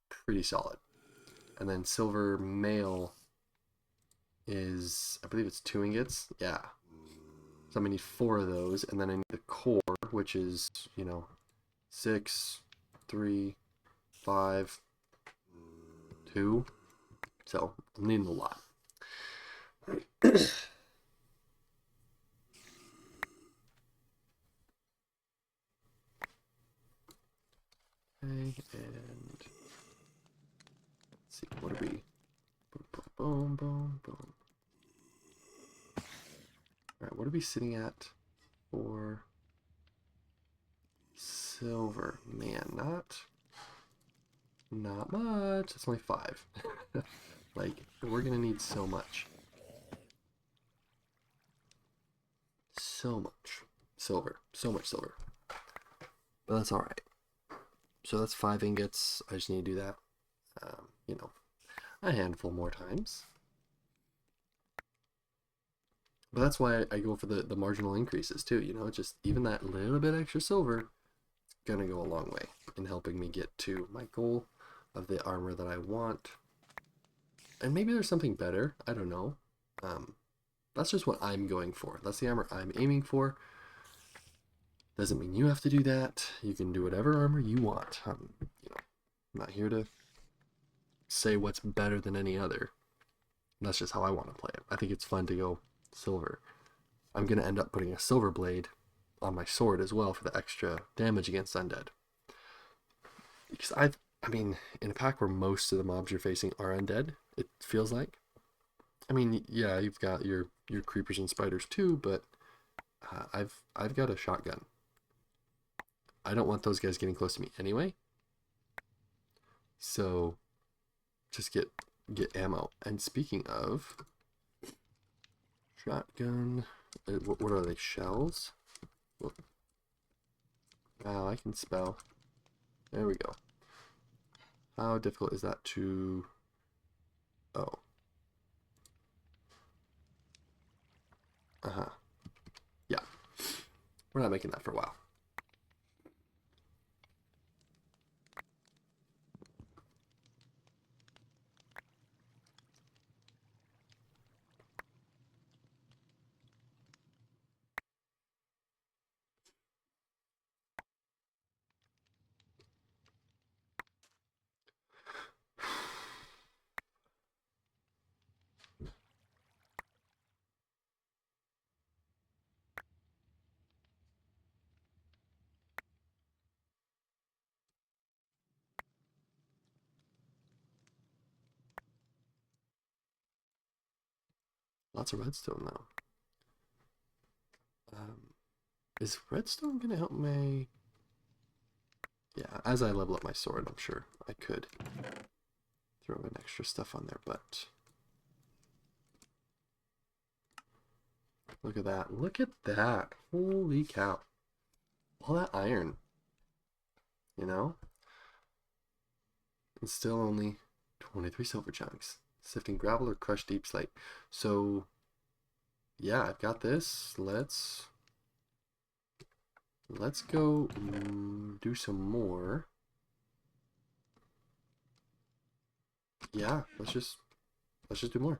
pretty solid. And then silver mail is, I believe it's 2 ingots. Yeah. So I'm gonna need 4 of those, and then I need the core, which is, you know, 6, 3, 5, 2. So I'm needing a lot. Okay, and let's see, what are we? Boom, boom, boom, boom. All right, what are we sitting at for silver. Man, not much. It's only 5. Like, we're gonna need so much. So much silver. So much silver. But that's alright. So that's 5 ingots. I just need to do that, you know, a handful more times. But that's why I go for the marginal increases too, you know, just even that little bit extra silver is gonna go a long way in helping me get to my goal of the armor that I want. And maybe there's something better, I don't know. That's just what I'm going for. That's the armor I'm aiming for. Doesn't mean you have to do that. You can do whatever armor you want. You know, I'm not here to say what's better than any other. That's just how I want to play it. I think it's fun to go silver. I'm going to end up putting a silver blade on my sword as well for the extra damage against undead. Because I mean, in a pack where most of the mobs you're facing are undead, it feels like. I mean, yeah, you've got your creepers and spiders too, but I've got a shotgun. I don't want those guys getting close to me anyway. So just get ammo. And speaking of shotgun, what are they? Shells? Wow, I can spell. There we go. How difficult is that to... Oh. Uh-huh. Yeah. We're not making that for a while. Lots of redstone, though. Is redstone going to help me? Yeah, as I level up my sword, I'm sure I could throw in extra stuff on there, but... Look at that. Look at that. Holy cow. All that iron. You know? And still only 23 silver chunks. Sifting gravel or crushed deep slate. So, yeah, I've got this. Let's go do some more. Yeah, let's just do more.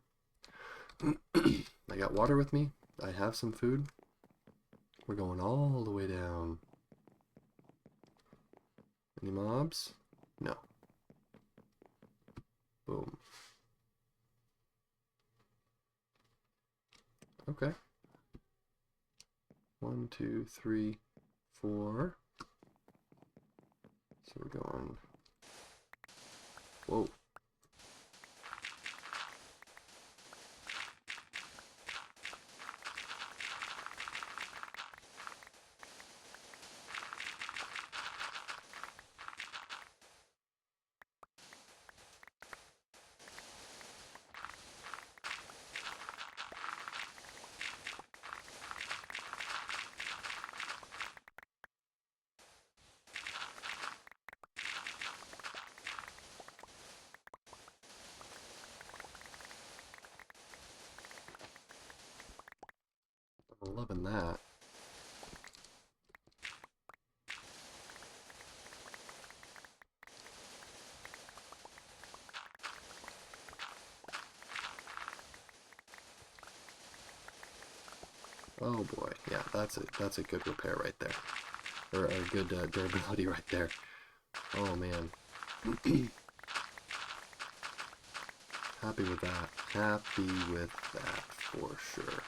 I got water with me. I have some food. We're going all the way down. Any mobs? No. Boom. Okay. 1, 2, 3, 4. So we're going... Whoa. I'm loving that. Oh boy, yeah, that's a good repair right there, or a good durability right there. Oh man, happy with that. Happy with that for sure.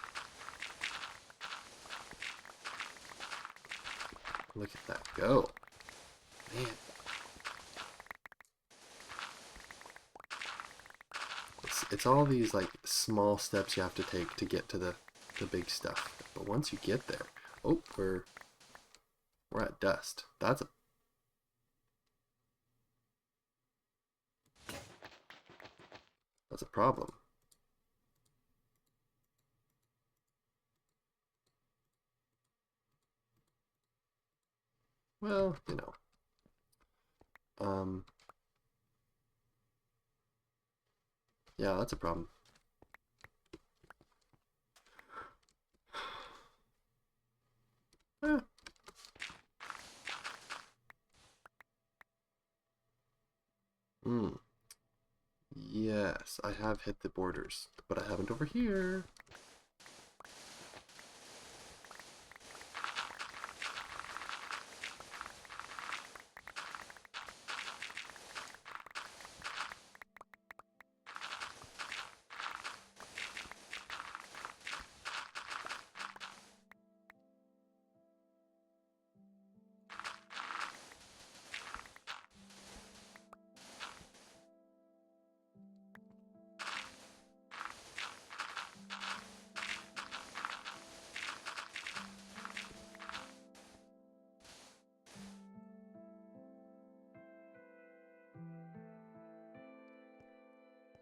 Look at that go, man. It's all these like small steps you have to take to get to the big stuff. But once you get there, oh, we're at dust. That's a problem. Well, you know. Yeah, that's a problem. Eh. Hmm. Yes, I have hit the borders, but I haven't over here.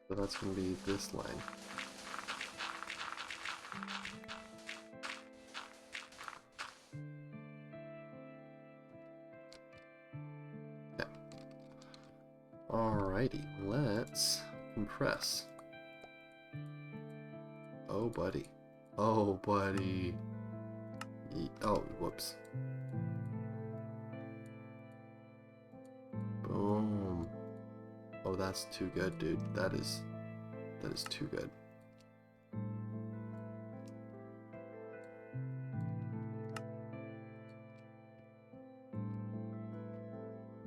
So that's going to be this line. Okay. Alrighty, let's compress. Oh, buddy. Oh, buddy. Oh, whoops. Boom. Oh, that's too good, dude. That is too good.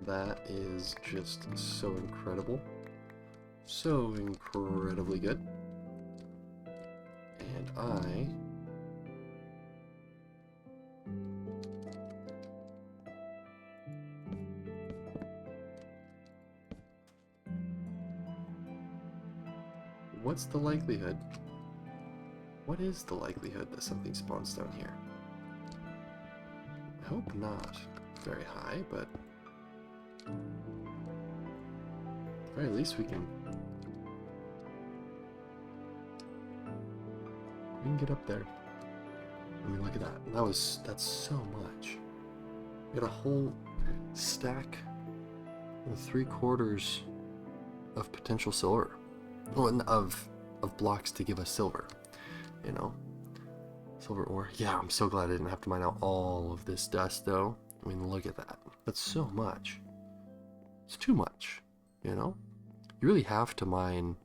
That is just so incredible. So incredibly good. And I... What's the likelihood? What is the likelihood that something spawns down here? I hope not very high, but at the very least we can get up there. I mean, look at that. That's so much. We got a whole stack of 3/4 of potential silver. Well, of blocks to give us silver. You know, silver ore. Yeah, I'm so glad I didn't have to mine out all of this dust, though. I mean, look at that. That's so much. It's too much, you know? You really have to mine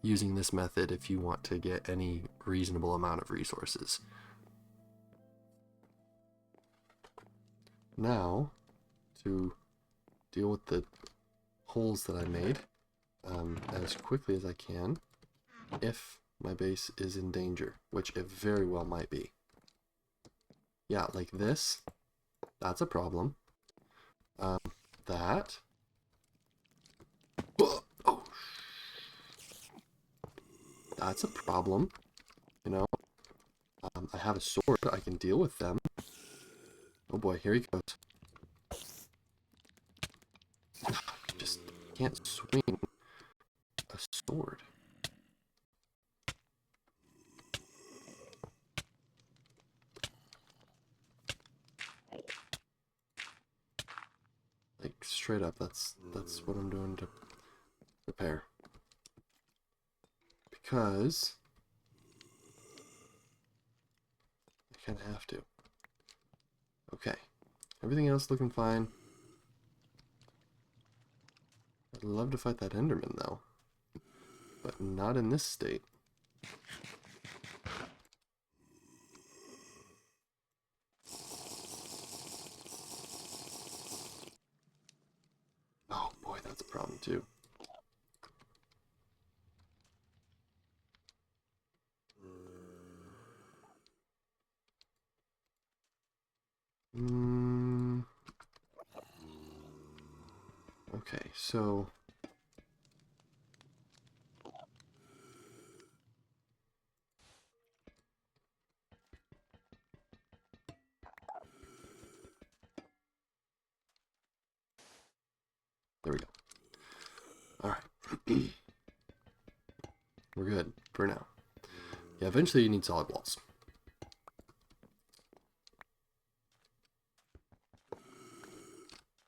using this method if you want to get any reasonable amount of resources. Now, to deal with the holes that I made as quickly as I can, if my base is in danger, which it very well might be. Yeah, like this, that's a problem. That. Oh, that's a problem. You know, I have a sword. I can deal with them. Oh boy, here he goes. Just can't swing a sword. Like straight up, that's what I'm doing to prepare. Because I kind of have to. Okay, everything else looking fine. I'd love to fight that Enderman though, but not in this state. Oh boy, that's a problem too. Okay, so there we go. All right. we're good for now. Yeah, eventually you need solid walls.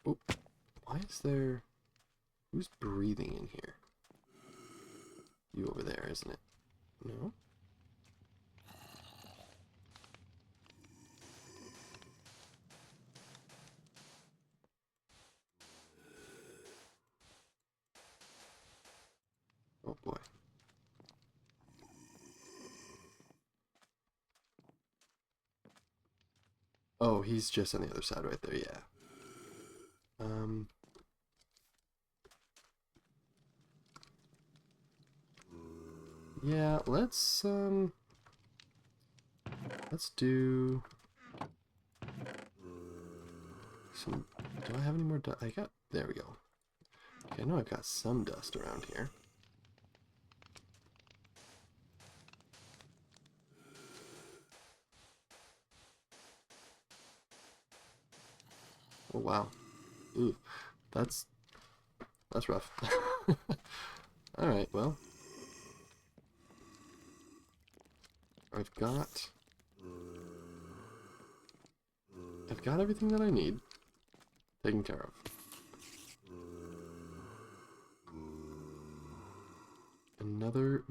Oh, why is there... Who's breathing in here? You over there, isn't it? No? Oh boy. Oh, he's just on the other side right there, yeah. Yeah, let's do some... Do I have any more dust? There we go. Okay, I know I've got some dust around here. Oh, wow. Ooh, that's rough. Alright, well. I've got everything that I need taken care of. Another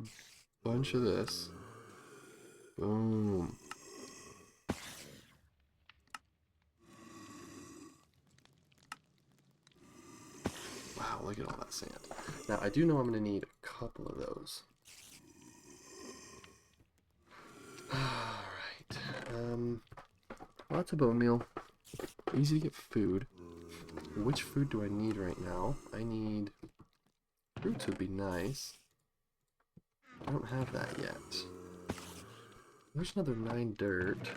bunch of this. Boom. Wow, look at all that sand. Now, I do know I'm going to need a couple of those. Alright. Lots of bone meal. Easy to get food. Which food do I need right now? I need... Fruits would be nice. I don't have that yet. There's another 9 dirt.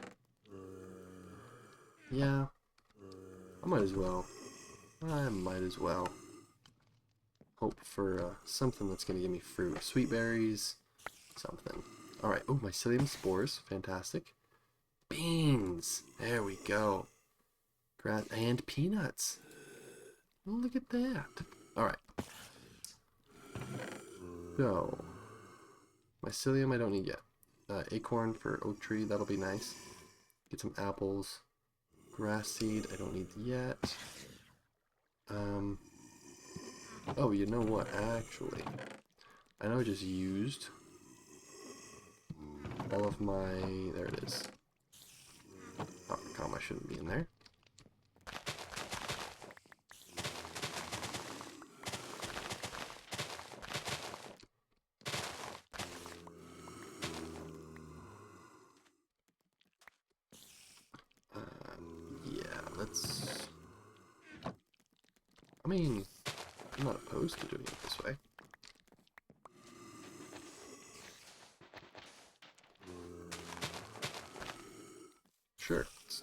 Yeah. I might as well. Hope for something that's going to give me fruit. Sweet berries. Something. Alright. Oh, mycelium spores. Fantastic. Beans. There we go. Grass and peanuts. Oh, look at that. Alright. So, mycelium I don't need yet. Acorn for oak tree, that'll be nice. Get some apples. Grass seed I don't need yet. Oh, you know what? Actually, I know I just used all of my... There it is. Oh, comma shouldn't be in there. Yeah, let's... I mean, I'm not opposed to doing it this way. Sure, it's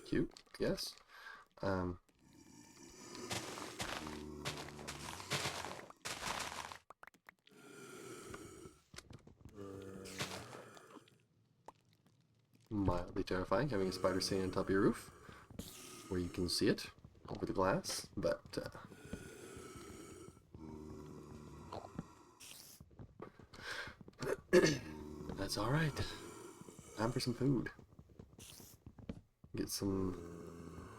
cute, I guess. Mildly terrifying having a spider sitting on top of your roof, where you can see it over the glass, but that's alright. Time for some food. Get some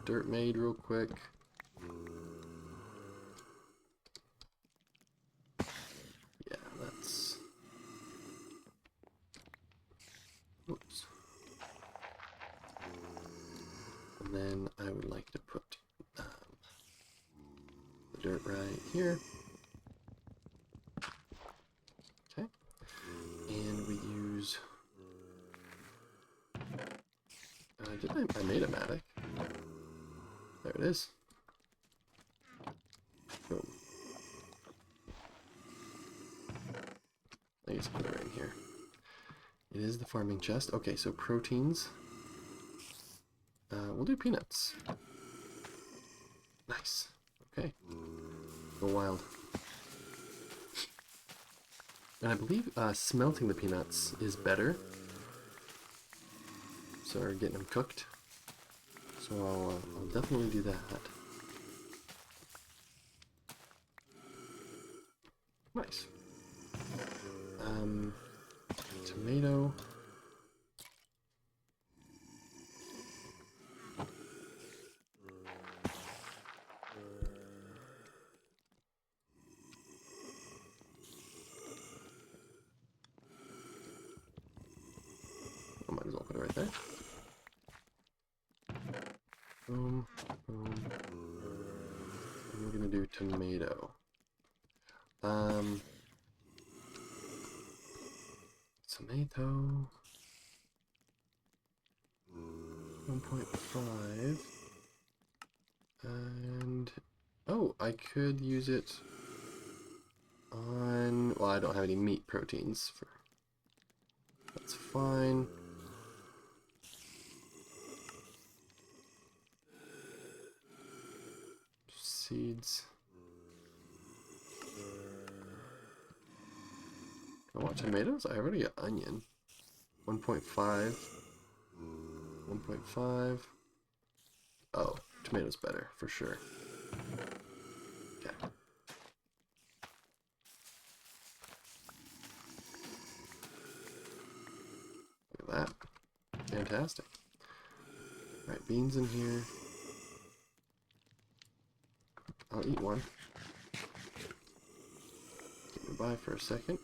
dirt made real quick. Yeah, that's... Oops. And then I would like to put the dirt right here. Okay. And we use... I made a matic. There it is. Boom. I guess put it right in here. It is the farming chest. Okay, so proteins. We'll do peanuts. Nice. Okay. Go wild. And I believe smelting the peanuts is better. So we're getting them cooked. So I'll definitely do that. Nice. Tomato. I might as well put it right there. Boom, boom. And we're gonna do tomato. Tomato. 1.5. And oh, I could use it on, well, I don't have any meat proteins for, that's fine. Seeds. I want tomatoes? I already got onion. 1.5. 1.5. Oh, tomatoes better, for sure. Okay. Look at that. Fantastic. Alright, beans in here. I'll eat one. Get me by for a second.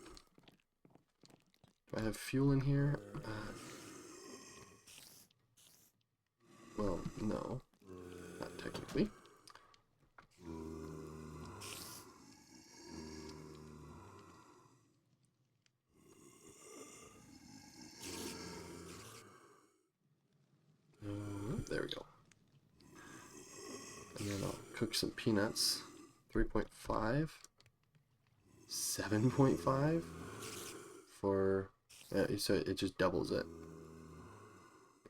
Do I have fuel in here? Well, no. Not technically. There we go. And then I'll cook some peanuts. 3.5. 7.5 for, so it just doubles it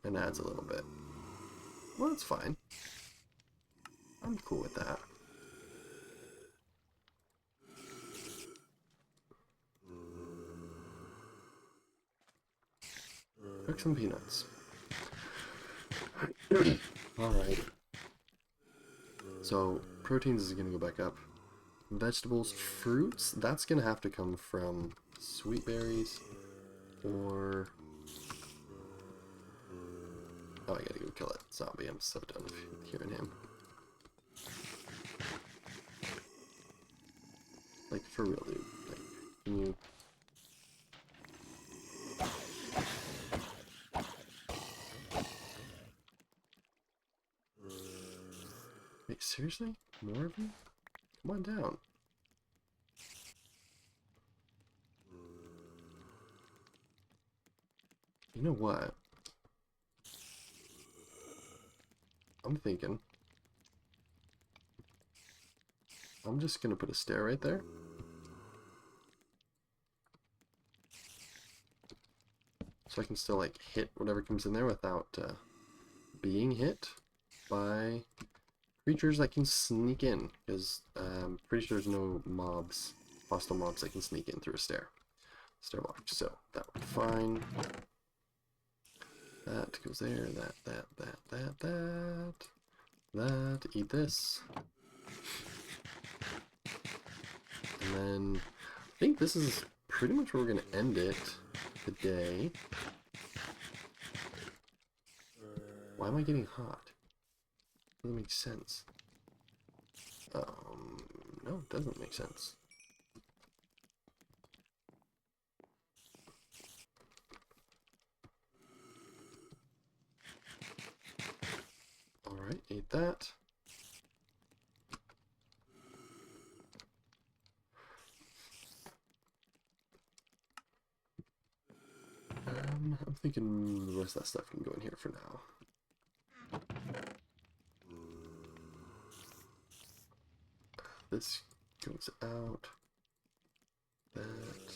and adds a little bit. Well, that's fine. I'm cool with that. Cook some peanuts. Alright. So, proteins is going to go back up. Vegetables, fruits, that's going to have to come from sweet berries or... Oh, I gotta go kill that zombie. I'm so done with hearing him. Like, for real, dude. Like, can you... Wait, seriously? More of you? Come on down. You know what? I'm thinking I'm just gonna put a stair right there. So I can still like hit whatever comes in there without being hit by creatures that can sneak in, because I'm pretty sure there's no mobs, hostile mobs that can sneak in through a stairwell. So that would be fine. That goes there, that, eat this. And then I think this is pretty much where we're going to end it today. Why am I getting hot? Doesn't make sense. No, it doesn't make sense. Alright, ate that. I'm thinking the rest of that stuff can go in here for now. This goes out. That.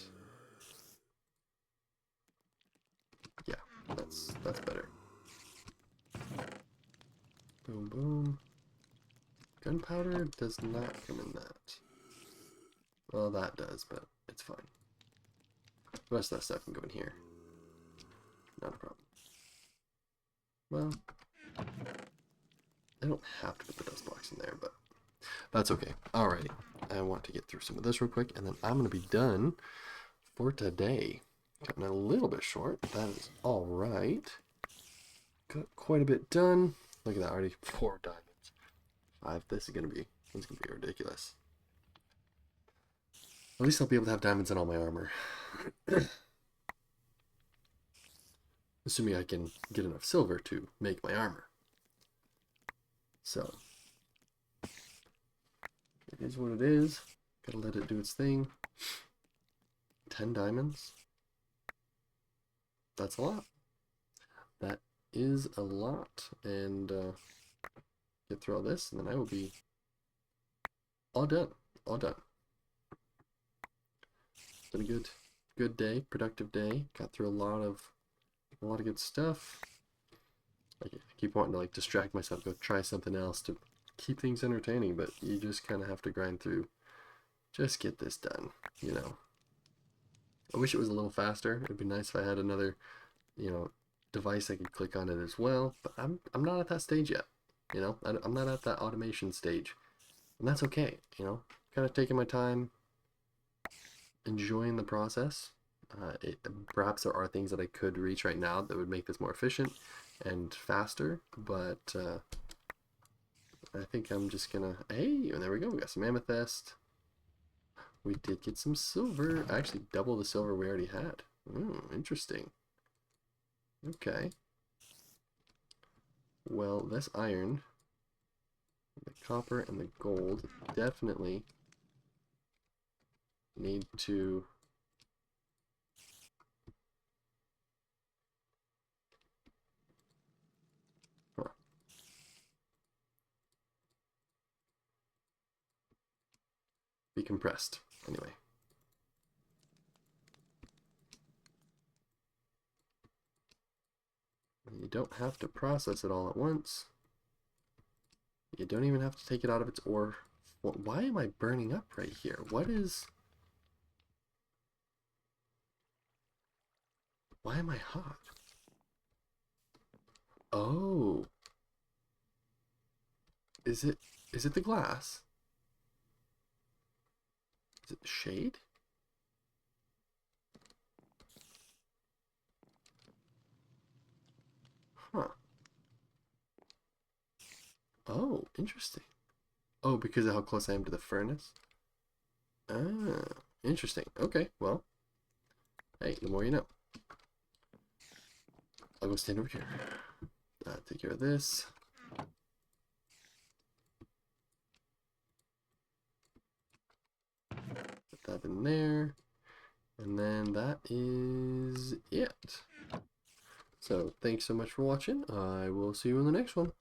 Yeah, that's better. Boom, boom. Gunpowder does not come in that. Well, that does, but it's fine. The rest of that stuff can go in here. Not a problem. Well, I don't have to put the dust box in there, but that's okay. Alrighty. I want to get through some of this real quick, and then I'm going to be done for today. Cutting a little bit short. That is all right. Got quite a bit done. Look at that, already 4 diamonds. 5. This is gonna be ridiculous. At least I'll be able to have diamonds in all my armor. Assuming I can get enough silver to make my armor. So, it is what it is. Gotta let it do its thing. 10 diamonds. That's a lot. That is a lot. And get through all this, and then I will be all done. All done. It's been a good day, productive day. Got through a lot of good stuff. I keep wanting to like distract myself, go try something else to keep things entertaining, but you just kind of have to grind through. Just get this done, you know. I wish it was a little faster. It'd be nice if I had another, you know, device I could click on it as well, but I'm not at that stage yet. You know, I'm not at that automation stage, and that's okay. You know, kind of taking my time, enjoying the process. Perhaps there are things that I could reach right now that would make this more efficient and faster, but I think I'm just gonna, hey, and there we go, we got some amethyst. We did get some silver, actually double the silver we already had. Interesting. Okay. Well, this iron, the copper, and the gold definitely need to be compressed. Anyway. You don't have to process it all at once. You don't even have to take it out of its ore. Why am I burning up right here? What is... Why am I hot? Oh. Is it the glass? Is it the shade? Huh. Oh, interesting. Oh, because of how close I am to the furnace? Ah, interesting. Okay, well. Hey, the more you know. I'll go stand over here. Take care of this. Put that in there. And then that is it. So, thanks so much for watching. I will see you in the next one.